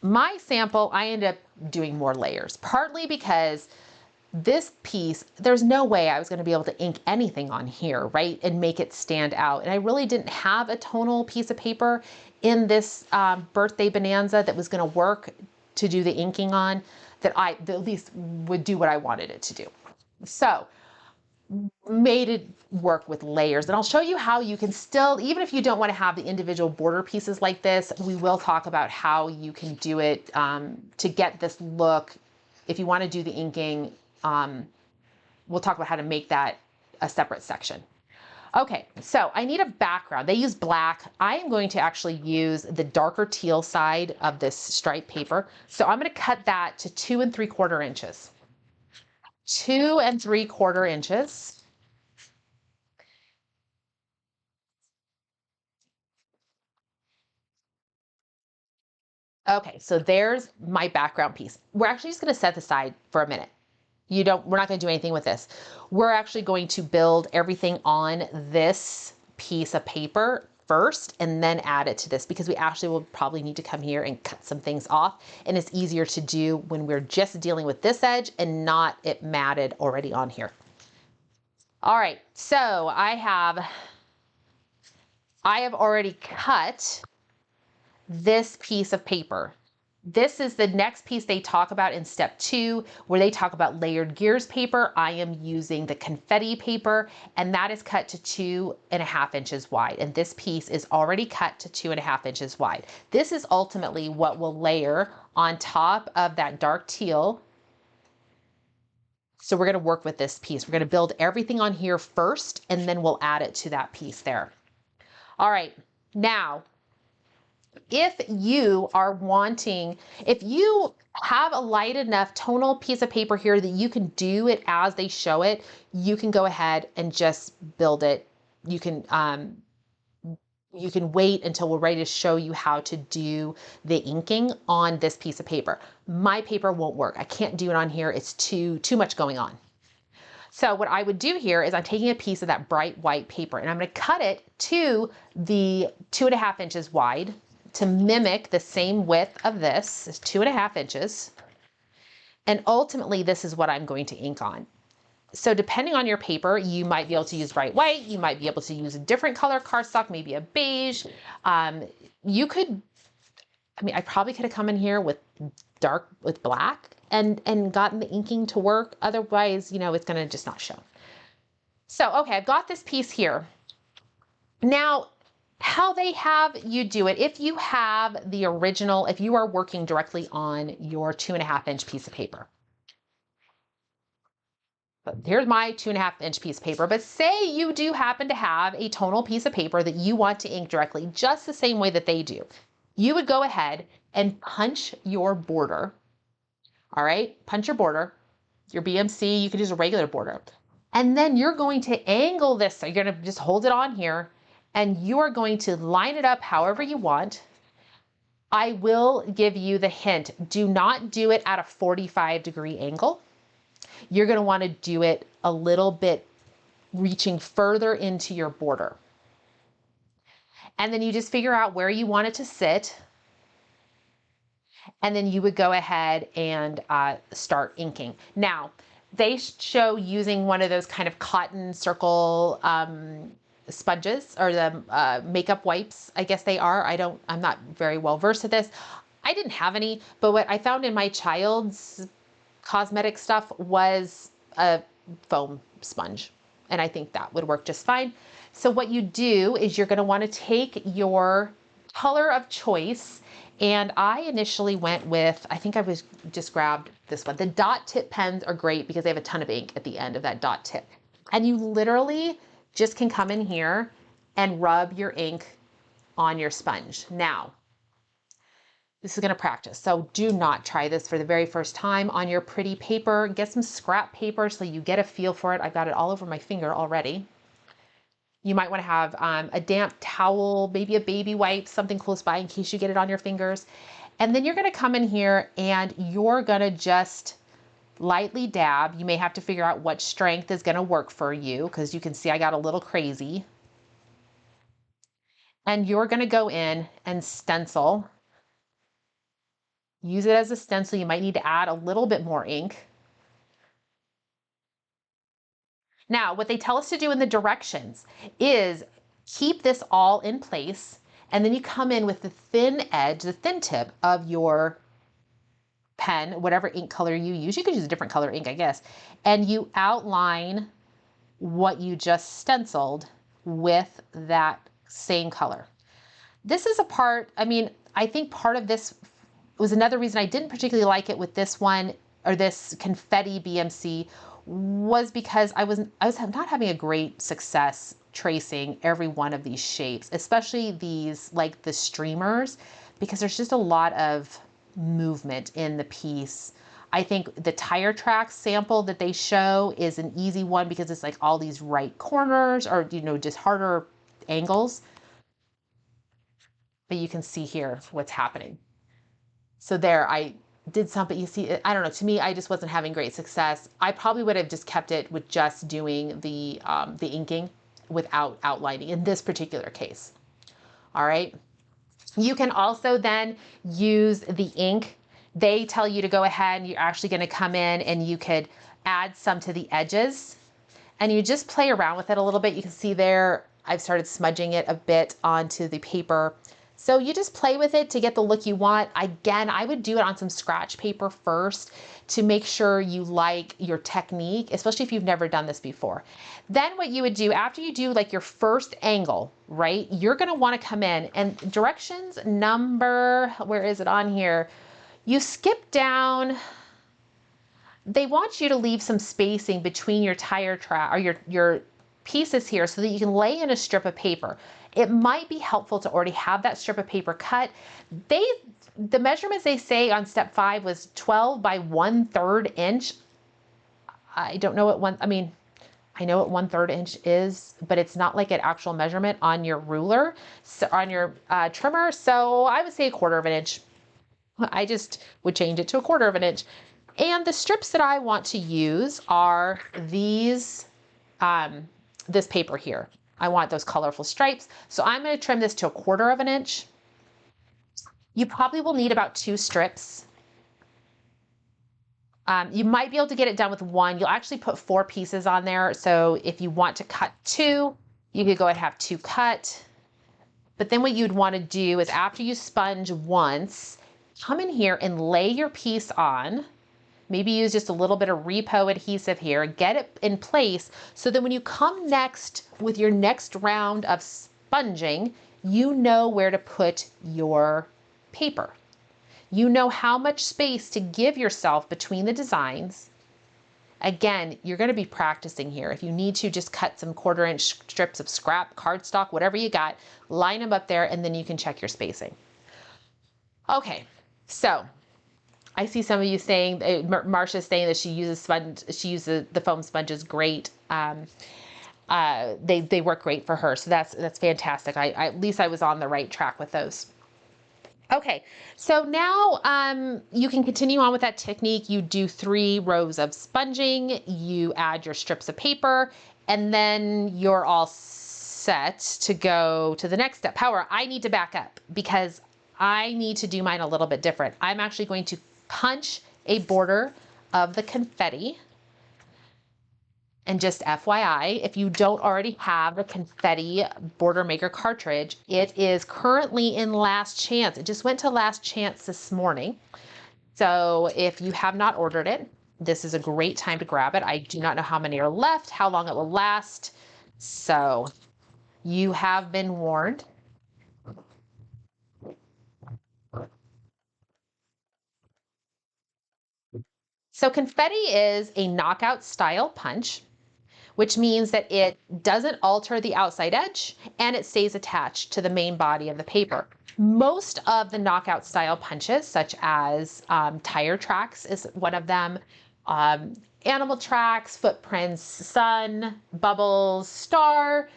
A: My sample, I ended up doing more layers, partly because this piece, there's no way I was going to be able to ink anything on here, right, and make it stand out. And I really didn't have a tonal piece of paper in this Birthday Bonanza that was going to work to do the inking on, that at least would do what I wanted it to do. So made it work with layers. And I'll show you how you can still, even if you don't want to have the individual border pieces like this, we will talk about how you can do it to get this look. If you want to do the inking, we'll talk about how to make that a separate section. Okay, so I need a background. They use black. I am going to actually use the darker teal side of this striped paper. So I'm going to cut that to 2 3/4 inches. 2 3/4 inches. Okay, so there's my background piece. We're actually just going to set this aside for a minute. We're not going to do anything with this. We're actually going to build everything on this piece of paper first and then add it to this, because we actually will probably need to come here and cut some things off. And it's easier to do when we're just dealing with this edge and not it matted already on here. All right, so I have already cut this piece of paper. This is the next piece they talk about in step 2, where they talk about layered gears paper. I am using the confetti paper, and that is cut to 2.5 inches wide. And this piece is already cut to 2.5 inches wide. This is ultimately what will layer on top of that dark teal. So we're going to work with this piece. We're going to build everything on here first, and then we'll add it to that piece there. All right, now, if you are wanting, if you have a light enough tonal piece of paper here that you can do it as they show it, you can go ahead and just build it. You can wait until we're ready to show you how to do the inking on this piece of paper. My paper won't work. I can't do it on here. It's too much going on. So what I would do here is I'm taking a piece of that bright white paper and I'm going to cut it to the 2.5 inches wide to mimic the same width of this, is 2.5 inches. And ultimately, this is what I'm going to ink on. So depending on your paper, you might be able to use bright white, you might be able to use a different color cardstock, maybe a beige. You could, I mean, I probably could have come in here with black and gotten the inking to work. Otherwise, you know, it's gonna just not show. So, okay, I've got this piece here. Now, how they have you do it. If you have the original, if you are working directly on your 2.5-inch piece of paper. But here's my 2.5-inch piece of paper, but say you do happen to have a tonal piece of paper that you want to ink directly, just the same way that they do. You would go ahead and punch your border. All right, punch your border, your BMC, you could use a regular border. And then you're going to angle this. So you're going to just hold it on here and you are going to line it up however you want. I will give you the hint. Do not do it at a 45-degree angle. You're going to want to do it a little bit reaching further into your border. And then you just figure out where you want it to sit. And then you would go ahead and start inking. Now, they show using one of those kind of cotton circle sponges, or the makeup wipes, I guess they are. I'm not very well versed at this. I didn't have any, but what I found in my child's cosmetic stuff was a foam sponge. And I think that would work just fine. So what you do is you're gonna wanna take your color of choice, and I initially went with, I think I was just grabbed this one. The dot tip pens are great because they have a ton of ink at the end of that dot tip. And you literally just can come in here and rub your ink on your sponge. Now, this is gonna practice. So do not try this for the very first time on your pretty paper. Get some scrap paper so you get a feel for it. I've got it all over my finger already. You might want to have a damp towel, maybe a baby wipe, something close by in case you get it on your fingers. And then you're going to come in here and you're going to just lightly dab. You may have to figure out what strength is going to work for you, because you can see I got a little crazy. And you're going to go in and stencil. Use it as a stencil. You might need to add a little bit more ink. Now, what they tell us to do in the directions is keep this all in place, and then you come in with the thin edge, the thin tip of your pen, whatever ink color you use. You could use a different color ink, I guess, and you outline what you just stenciled with that same color. This is a part, I mean, I think part of this was another reason I didn't particularly like it with this one, or this confetti BMC, was because I was not having a great success tracing every one of these shapes, especially these, like the streamers, because there's just a lot of movement in the piece. I think the tire tracks sample that they show is an easy one because it's like all these right corners, or, you know, just harder angles. But you can see here what's happening. So there, I did something, you see, I don't know, to me, I just wasn't having great success. I probably would have just kept it with just doing the inking without outlining in this particular case. All right. You can also then use the ink. They tell you to go ahead and you're actually going to come in and you could add some to the edges, and you just play around with it a little bit. You can see there, I've started smudging it a bit onto the paper. So you just play with it to get the look you want. Again, I would do it on some scratch paper first to make sure you like your technique, especially if you've never done this before. Then what you would do after you do like your first angle, right? You're gonna wanna come in and directions number, where is it on here? You skip down. They want you to leave some spacing between your tire track, or your pieces here, so that you can lay in a strip of paper. It might be helpful to already have that strip of paper cut. The measurements they say on step 5 was 12 by 1/3 inch. I don't know what I know what 1/3 inch is, but it's not like an actual measurement on your ruler, so on your trimmer. So I would say 1/4 of an inch. I just would change it to 1/4 of an inch. And the strips that I want to use are these, this paper here. I want those colorful stripes. So I'm going to trim this to 1/4 of an inch. You probably will need about 2 strips. You might be able to get it done with 1. You'll actually put 4 pieces on there. So if you want to cut 2, you could go ahead and have 2 cut. But then what you'd want to do is, after you sponge once, come in here and lay your piece on. Maybe use just a little bit of repo adhesive here, get it in place, so that when you come next with your next round of sponging, you know where to put your paper. You know how much space to give yourself between the designs. Again, you're going to be practicing here. If you need to, just cut some 1/4 inch strips of scrap, cardstock, whatever you got, line them up there, and then you can check your spacing. Okay, so I see some of you saying, Marsha's saying that she uses the foam sponges great. They work great for her, so that's fantastic. At least I was on the right track with those. Okay, so now you can continue on with that technique. You do 3 rows of sponging, you add your strips of paper, and then you're all set to go to the next step. However, I need to back up because I need to do mine a little bit different. I'm actually going to punch a border of the confetti. And just FYI, if you don't already have the confetti border maker cartridge, it is currently in last chance. It just went to last chance this morning. So if you have not ordered it, this is a great time to grab it. I do not know how many are left, how long it will last. So you have been warned. So confetti is a knockout style punch, which means that it doesn't alter the outside edge and it stays attached to the main body of the paper. Most of the knockout style punches, such as tire tracks is one of them, animal tracks, footprints, sun, bubbles, star,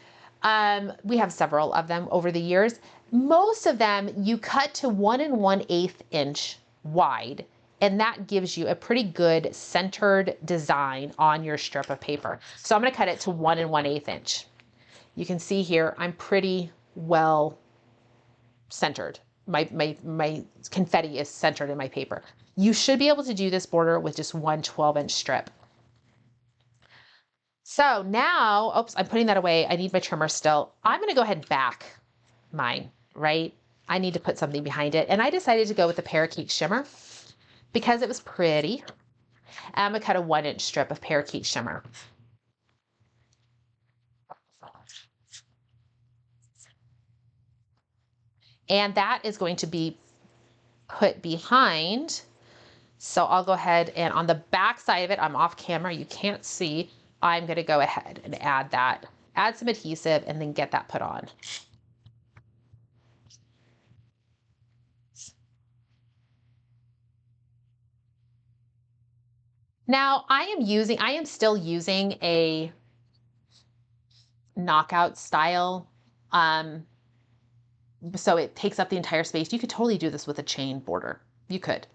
A: we have several of them over the years. Most of them you cut to 1 1/8 inch wide, and that gives you a pretty good centered design on your strip of paper. So I'm going to cut it to 1 1/8 inch. You can see here I'm pretty well centered. My confetti is centered in my paper. You should be able to do this border with just 1 12-inch strip. So now, oops, I'm putting that away. I need my trimmer still. I'm going to go ahead and back mine, right? I need to put something behind it. And I decided to go with the parakeet shimmer because it was pretty. I'm going to cut a 1-inch strip of parakeet shimmer. And that is going to be put behind. So I'll go ahead and on the back side of it, I'm off camera, you can't see. I'm going to go ahead and add that, add some adhesive, and then get that put on. Now I am still using a knockout style. So it takes up the entire space. You could totally do this with a chain border. You could.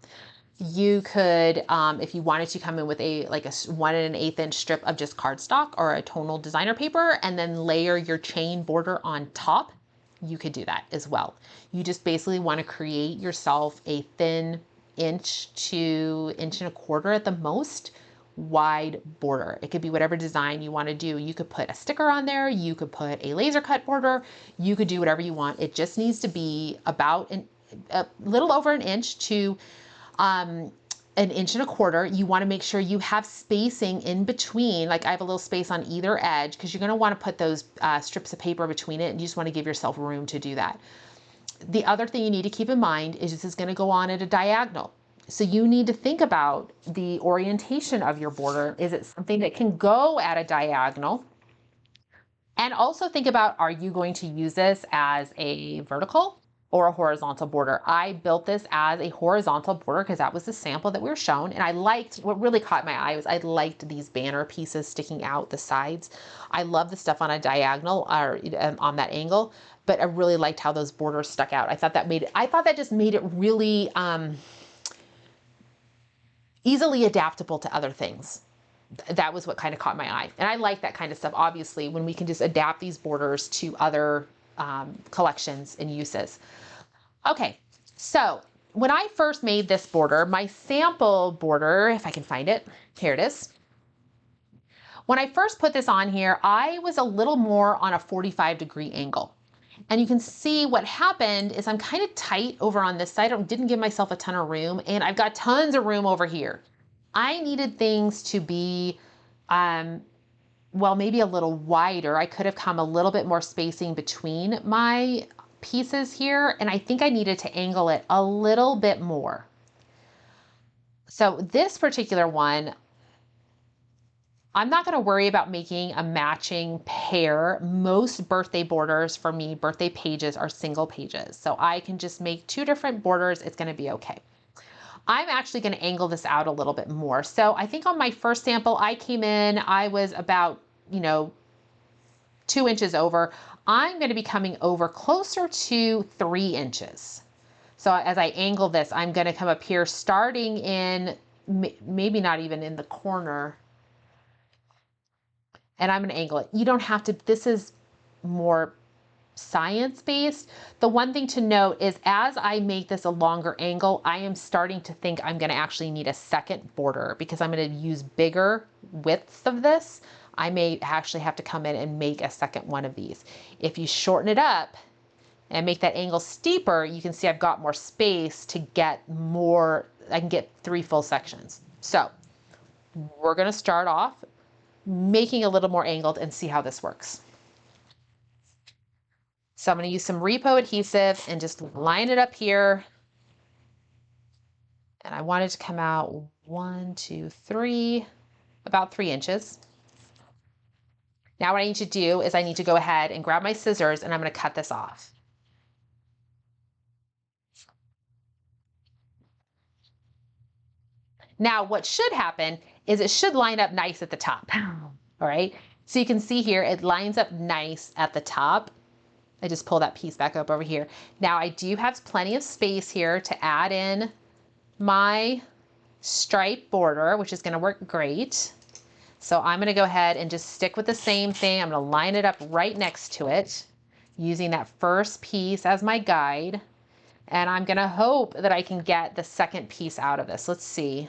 A: You could, if you wanted to come in with a 1 1/8 inch strip of just cardstock or a tonal designer paper and then layer your chain border on top, you could do that as well. You just basically want to create yourself a thin 1 1/4 inch at the most wide border. It could be whatever design you want to do. You could put a sticker on there, you could put a laser cut border, you could do whatever you want. It just needs to be about a little over 1 inch to 1 1/4 inch. You want to make sure you have spacing in between. Like I have a little space on either edge because you're going to want to put those strips of paper between it, and you just want to give yourself room to do that. The other thing you need to keep in mind is this is going to go on at a diagonal. So you need to think about the orientation of your border. Is it something that can go at a diagonal? And also think about, are you going to use this as a vertical or a horizontal border? I built this as a horizontal border because that was the sample that we were shown. And I liked, what really caught my eye was I liked these banner pieces sticking out the sides. I love the stuff on a diagonal or on that angle, but I really liked how those borders stuck out. I thought that just made it really easily adaptable to other things. That was what kind of caught my eye. And I like that kind of stuff, obviously, when we can just adapt these borders to other collections and uses. Okay, so when I first made this border, my sample border, if I can find it, here it is. When I first put this on here, I was a little more on a 45-degree angle. And you can see what happened is I'm kind of tight over on this side. I didn't give myself a ton of room, and I've got tons of room over here. I needed things to be, well, maybe a little wider. I could have come a little bit more spacing between my pieces here, and I think I needed to angle it a little bit more. So this particular one, I'm not going to worry about making a matching pair. Most birthday borders for me, birthday pages, are single pages. So I can just make 2 different borders. It's going to be okay. I'm actually going to angle this out a little bit more. So I think on my first sample, I came in, I was about, 2 inches over. I'm going to be coming over closer to 3 inches. So as I angle this, I'm going to come up here starting in, maybe not even in the corner, and I'm going to angle it. You don't have to, this is more science-based. The one thing to note is as I make this a longer angle, I am starting to think I'm going to actually need a second border because I'm going to use bigger widths of this. I may actually have to come in and make a second one of these. If you shorten it up and make that angle steeper, you can see I've got more space to get more, I can get 3 full sections. So we're going to start off making a little more angled and see how this works. So I'm going to use some repo adhesive and just line it up here. And I want it to come out 1, 2, 3, about 3 inches. Now what I need to do is I need to go ahead and grab my scissors and I'm going to cut this off. Now what should happen is it should line up nice at the top. All right. So you can see here, it lines up nice at the top. I just pull that piece back up over here. Now I do have plenty of space here to add in my stripe border, which is going to work great. So I'm going to go ahead and just stick with the same thing. I'm going to line it up right next to it using that first piece as my guide. And I'm going to hope that I can get the second piece out of this. Let's see.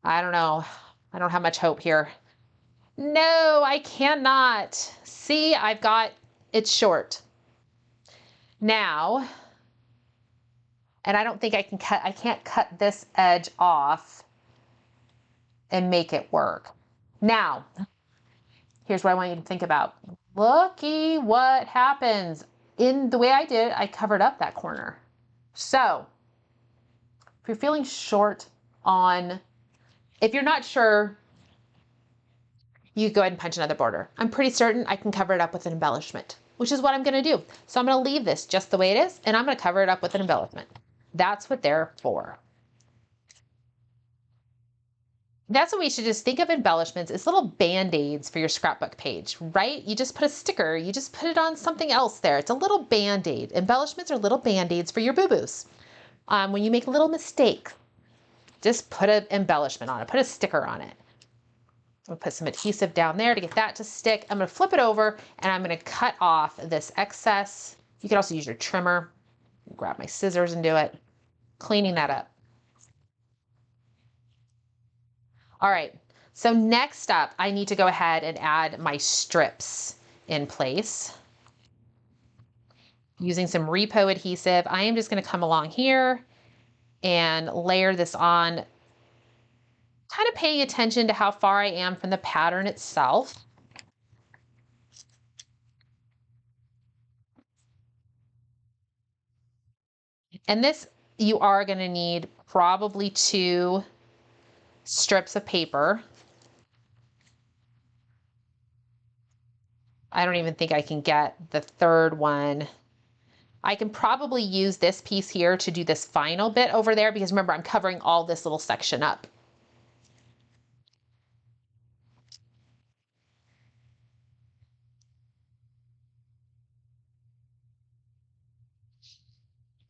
A: I don't know. I don't have much hope here. No, I cannot. See, I've got, it's short. Now, and I don't think I can't cut this edge off and make it work. Now, here's what I want you to think about. Looky what happens. In the way I did it, I covered up that corner. So, if you're feeling short on, if you're not sure, you go ahead and punch another border. I'm pretty certain I can cover it up with an embellishment, which is what I'm going to do. So I'm going to leave this just the way it is, and I'm going to cover it up with an embellishment. That's what they're for. That's what we should just think of embellishments as little band-aids for your scrapbook page, right? You just put a sticker, you just put it on something else there. It's a little band-aid. Embellishments are little band-aids for your boo-boos. When you make a little mistake, just put an embellishment on it, put a sticker on it. I'm gonna put some adhesive down there to get that to stick. I'm gonna flip it over and I'm gonna cut off this excess. You can also use your trimmer. Grab my scissors and do it. Cleaning that up. All right, so next up, I need to go ahead and add my strips in place. Using some repo adhesive, I am just gonna come along here and layer this on, kind of paying attention to how far I am from the pattern itself. And this, you are going to need probably 2 strips of paper. I don't even think I can get the third one. I can probably use this piece here to do this final bit over there because remember, I'm covering all this little section up.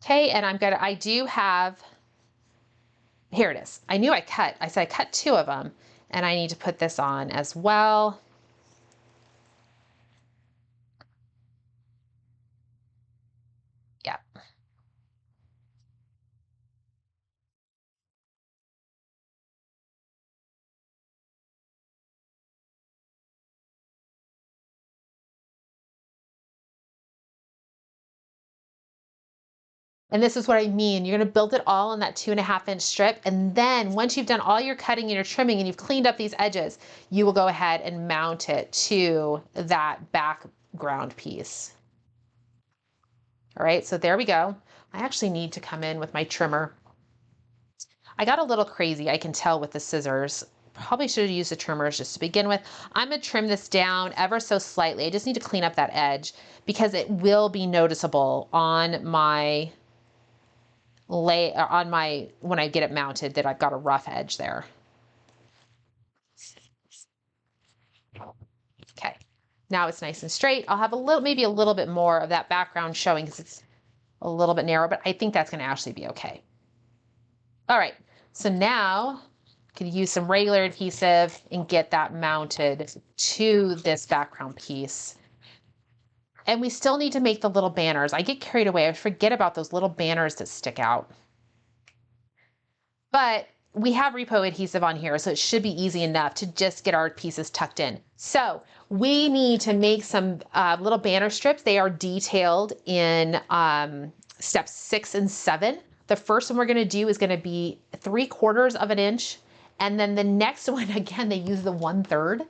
A: Okay, and I do have, here it is. I knew I said I cut 2 of them, and I need to put this on as well. Yeah. And this is what I mean. You're going to build it all on that 2.5-inch strip. And then once you've done all your cutting and your trimming and you've cleaned up these edges, you will go ahead and mount it to that back ground piece. All right, so there we go. I actually need to come in with my trimmer. I got a little crazy, I can tell with the scissors. Probably should have used the trimmers just to begin with. I'm gonna trim this down ever so slightly. I just need to clean up that edge because it will be noticeable on my when I get it mounted that I've got a rough edge there. Okay, now it's nice and straight. I'll have a little, maybe a little bit more of that background showing because it's a little bit narrow, but I think that's gonna actually be okay. All right, so now I can use some regular adhesive and get that mounted to this background piece. And we still need to make the little banners. I get carried away. I forget about those little banners that stick out. But we have repo adhesive on here, so it should be easy enough to just get our pieces tucked in. So we need to make some little banner strips. They are detailed in steps 6 and 7. The first one we're gonna do is gonna be 3/4 of an inch. And then the next one, again, they use the 1/3.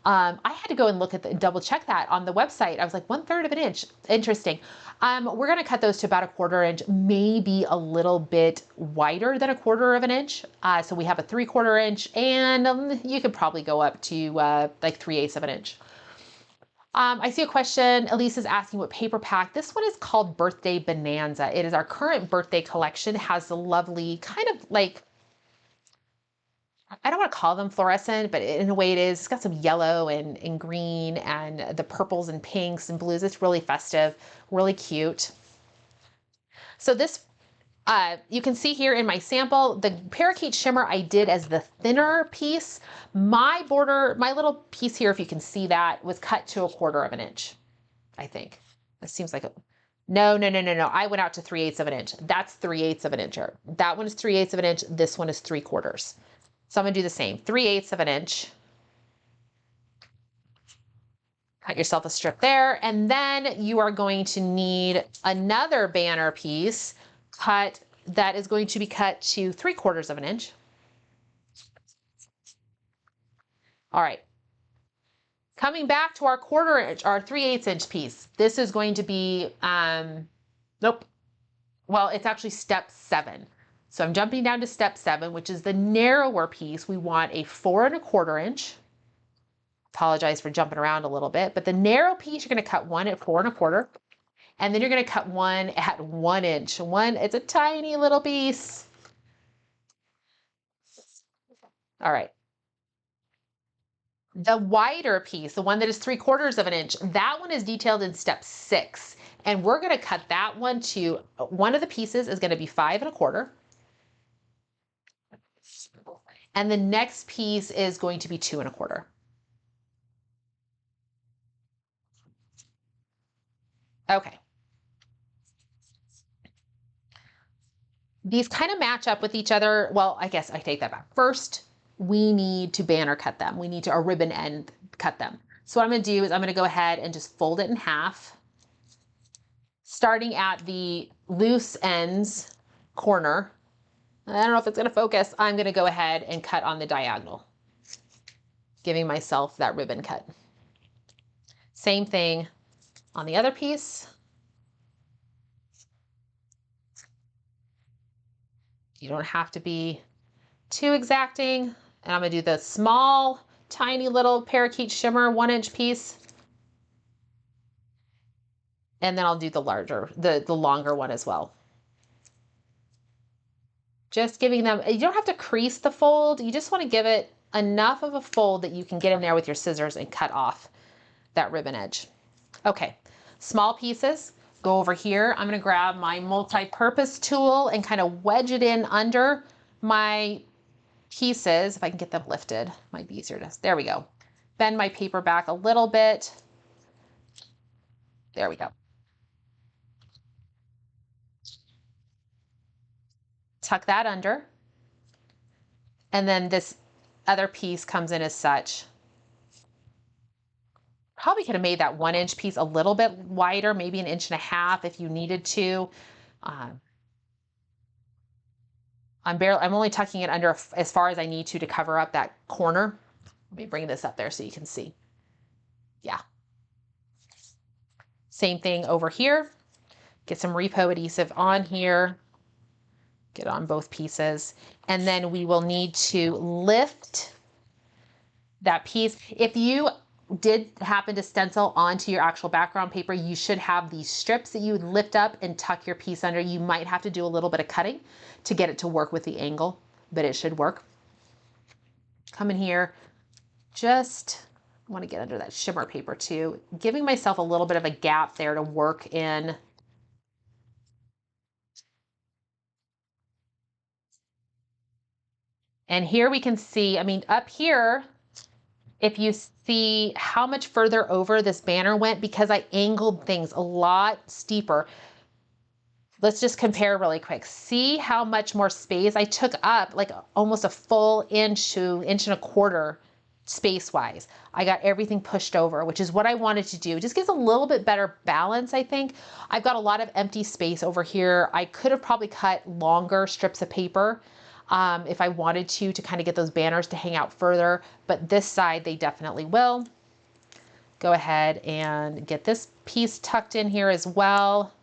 A: I had to go and look at double check that on the website. I was like 1/3 of an inch, interesting. We're gonna cut those to about 1/4 inch, maybe a little bit wider than 1/4 of an inch. So we have a 3/4 inch and you could probably go up to like 3/8 of an inch. I see a question. Elise is asking what paper pack. This one is called Birthday Bonanza. It is our current birthday collection. It has the lovely kind of like, I don't want to call them fluorescent, but in a way it is. It's got some yellow and green and the purples and pinks and blues. It's really festive, really cute. So this, you can see here in my sample, the parakeet shimmer I did as the thinner piece. My border, my little piece here, if you can see that, was cut to 1/4 of an inch, I think. That seems like no. I went out to 3/8 of an inch. That's 3/8 of an inch. That one is 3/8 of an inch. This one is 3/4. So I'm gonna do the same, 3/8 of an inch. Cut yourself a strip there. And then you are going to need another banner piece that is going to be cut to 3/4 of an inch. All right. Coming back to our 1/4 inch, our 3/8 inch piece. This is going to be, nope. Well, it's actually step 7. So I'm jumping down to step 7, which is the narrower piece. We want a 4 1/4 inch. Apologize for jumping around a little bit, but the narrow piece, you're gonna cut one at 4 1/4, and then you're gonna cut one at 1 inch. It's a tiny little piece. All right. The wider piece, the one that is 3/4 of an inch, that one is detailed in step 6. And we're gonna cut that one to, one of the pieces is gonna be 5 1/4. And the next piece is going to be 2 1/4. Okay. These kind of match up with each other. Well, I guess I take that back. First, we need to banner cut them. We need to, or ribbon end cut them. So what I'm gonna do is I'm gonna go ahead and just fold it in half, starting at the loose ends corner. I don't know if it's gonna focus. I'm gonna go ahead and cut on the diagonal, giving myself that ribbon cut. Same thing on the other piece. You don't have to be too exacting. And I'm gonna do the small, tiny little parakeet shimmer 1 inch piece. And then I'll do the larger, the longer one as well. Just giving them, you don't have to crease the fold. You just want to give it enough of a fold that you can get in there with your scissors and cut off that ribbon edge. Okay, small pieces, go over here. I'm gonna grab my multi-purpose tool and kind of wedge it in under my pieces. If I can get them lifted, might be easier to, there we go. Bend my paper back a little bit. There we go. Tuck that under. And then this other piece comes in as such. Probably could have made that 1 inch piece a little bit wider, maybe 1.5 inches if you needed to. I'm only tucking it under as far as I need to cover up that corner. Let me bring this up there so you can see. Yeah. Same thing over here. Get some repo adhesive on here. Get on both pieces. And then we will need to lift that piece. If you did happen to stencil onto your actual background paper, you should have these strips that you would lift up and tuck your piece under. You might have to do a little bit of cutting to get it to work with the angle, but it should work. Come in here, just want to get under that shimmer paper too, giving myself a little bit of a gap there to work in. And here we can see, I mean, up here, if you see how much further over this banner went, because I angled things a lot steeper. Let's just compare really quick. See how much more space I took up, like almost a full inch to inch and a quarter space-wise. I got everything pushed over, which is what I wanted to do. It just gives a little bit better balance, I think. I've got a lot of empty space over here. I could have probably cut longer strips of paper if I wanted to kind of get those banners to hang out further, but this side they definitely will. Go ahead and get this piece tucked in here as well.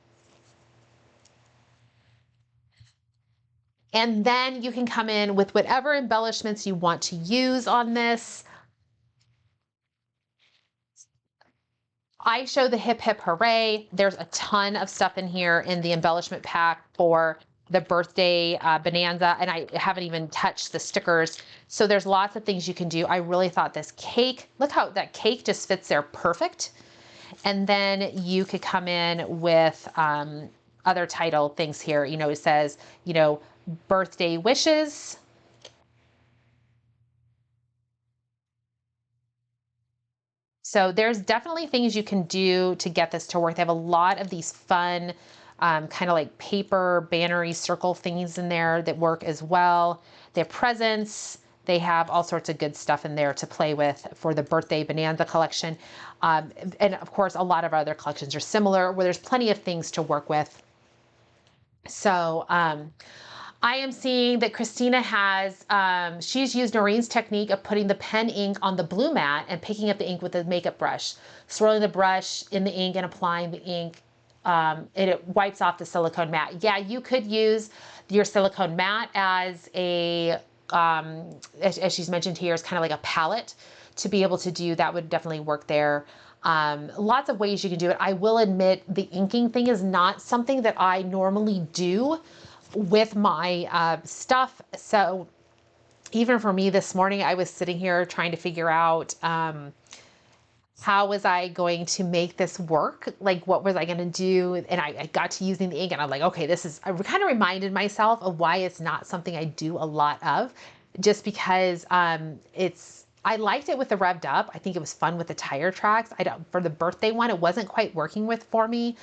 A: And then you can come in with whatever embellishments you want to use on this. I show the hip hip hooray. There's a ton of stuff in here in the embellishment pack for the birthday bonanza, and I haven't even touched the stickers. So there's lots of things you can do. I really thought this cake, look how that cake just fits there perfect. And then you could come in with other title things here. You know, it says, you know, birthday wishes. So there's definitely things you can do to get this to work. They have a lot of these fun kind of like paper bannery circle thingies in there that work as well. They have presents. They have all sorts of good stuff in there to play with for the birthday bonanza collection. And of course, a lot of other collections are similar where there's plenty of things to work with. So I am seeing that Christina has, she's used Noreen's technique of putting the pen ink on the blue mat and picking up the ink with the makeup brush, swirling the brush in the ink and applying the ink. And it wipes off the silicone mat. Yeah, you could use your silicone mat as a, as she's mentioned here, is kind of like a palette to be able to do. That would definitely work there. Lots of ways you can do it. I will admit the inking thing is not something that I normally do with my stuff. So even for me this morning, I was sitting here trying to figure out how was I going to make this work? Like, what was I going to do? And I got to using the ink and I'm like, okay, this is, I kind of reminded myself of why it's not something I do a lot of, just because I liked it with the revved up. I think it was fun with the tire tracks. For the birthday one, it wasn't quite working for me.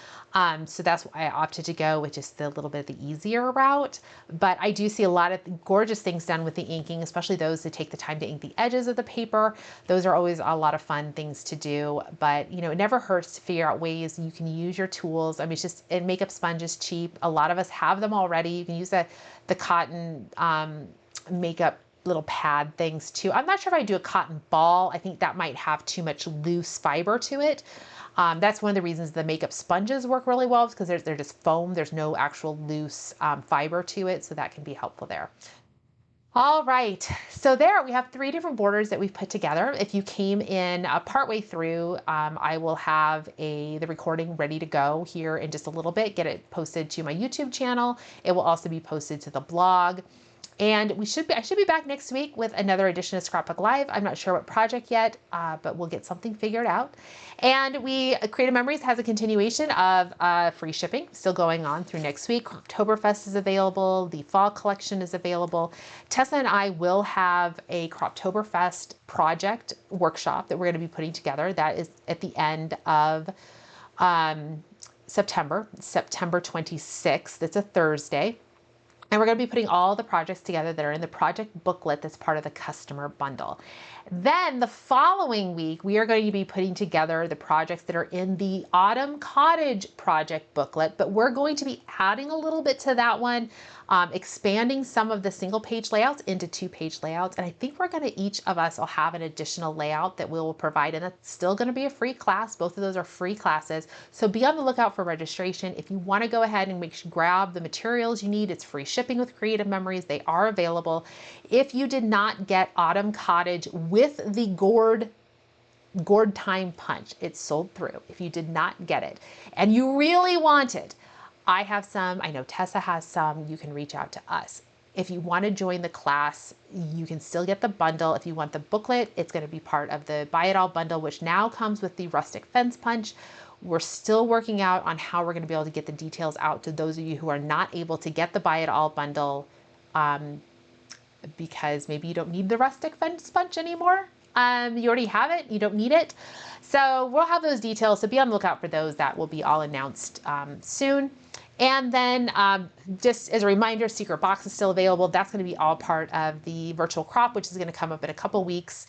A: So that's why I opted to go with just a little bit of the easier route. But I do see a lot of gorgeous things done with the inking, especially those that take the time to ink the edges of the paper. Those are always a lot of fun things to do. But you know, it never hurts to figure out ways you can use your tools. I mean, it's just, and makeup sponge is cheap. A lot of us have them already. You can use the cotton makeup little pad things too. I'm not sure if I do a cotton ball. I think that might have too much loose fiber to it. That's one of the reasons the makeup sponges work really well, because they're just foam. There's no actual loose fiber to it, so that can be helpful there. All right, so there we have 3 different borders that we've put together. If you came in partway through, I will have the recording ready to go here in just a little bit, get it posted to my YouTube channel. It will also be posted to the blog. And I should be back next week with another edition of Scrapbook Live. I'm not sure what project yet, but we'll get something figured out. And Creative Memories has a continuation of free shipping still going on through next week. Croptoberfest is available. The fall collection is available. Tessa and I will have a Croptoberfest project workshop that we're going to be putting together. That is at the end of September 26th. It's a Thursday. And we're going to be putting all the projects together that are in the project booklet that's part of the customer bundle. Then the following week, we are going to be putting together the projects that are in the Autumn Cottage project booklet, but we're going to be adding a little bit to that one, expanding some of the single page layouts into 2-page layouts. And I think we're going to, each of us will have an additional layout that we'll provide, and that's still going to be a free class. Both of those are free classes. So be on the lookout for registration. If you want to go ahead and grab the materials you need, it's free shipping with Creative Memories. They are available. If you did not get Autumn Cottage with the gourd time punch, it's sold through. If you did not get it and you really want it, I have some, I know Tessa has some, you can reach out to us. If you want to join the class, you can still get the bundle. If you want the booklet, it's going to be part of the Buy It All bundle, which now comes with the rustic fence punch. We're still working out on how we're going to be able to get the details out to those of you who are not able to get the Buy It All bundle, because maybe you don't need the rustic fence punch anymore. You already have it, you don't need it. So we'll have those details, so be on the lookout for those. That will be all announced soon. And then just as a reminder, Secret Box is still available. That's going to be all part of the virtual crop, which is going to come up in a couple weeks.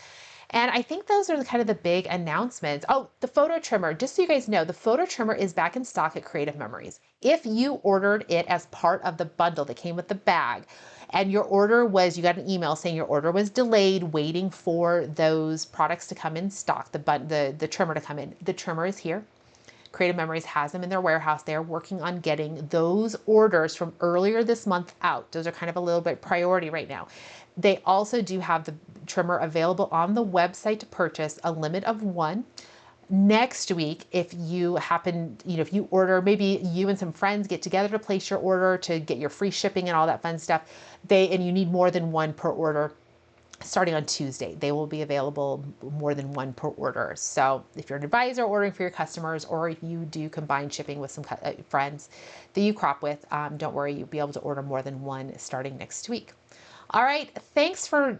A: And I think those are kind of the big announcements. Oh, the photo trimmer, just so you guys know, the photo trimmer is back in stock at Creative Memories. If you ordered it as part of the bundle that came with the bag, and your order was, you got an email saying your order was delayed, waiting for those products to come in stock, the trimmer to come in. The trimmer is here. Creative Memories has them in their warehouse. They're working on getting those orders from earlier this month out. Those are kind of a little bit priority right now. They also do have the trimmer available on the website to purchase, a limit of 1. Next week, if you happen, if you order, maybe you and some friends get together to place your order to get your free shipping and all that fun stuff, and you need more than 1 per order, starting on Tuesday, they will be available more than 1 per order. So if you're an advisor ordering for your customers, or if you do combine shipping with some friends that you crop with, don't worry, you'll be able to order more than 1 starting next week. All right, thanks for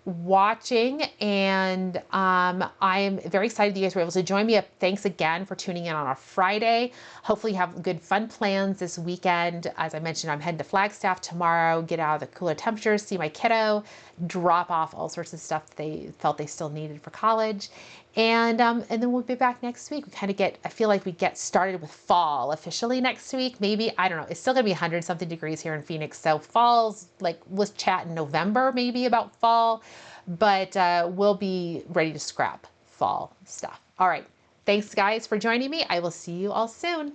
A: watching, and I am very excited that you guys were able to join me. Thanks again for tuning in on a Friday. Hopefully you have good fun plans this weekend. As I mentioned, I'm heading to Flagstaff tomorrow, get out of the cooler temperatures, see my kiddo, drop off all sorts of stuff they felt they still needed for college. And then we'll be back next week. We kind of I feel like we get started with fall officially next week. Maybe, I don't know, it's still gonna be 100-something degrees here in Phoenix. So fall's like, let's chat in November maybe about fall, but we'll be ready to scrap fall stuff. All right, thanks guys for joining me. I will see you all soon.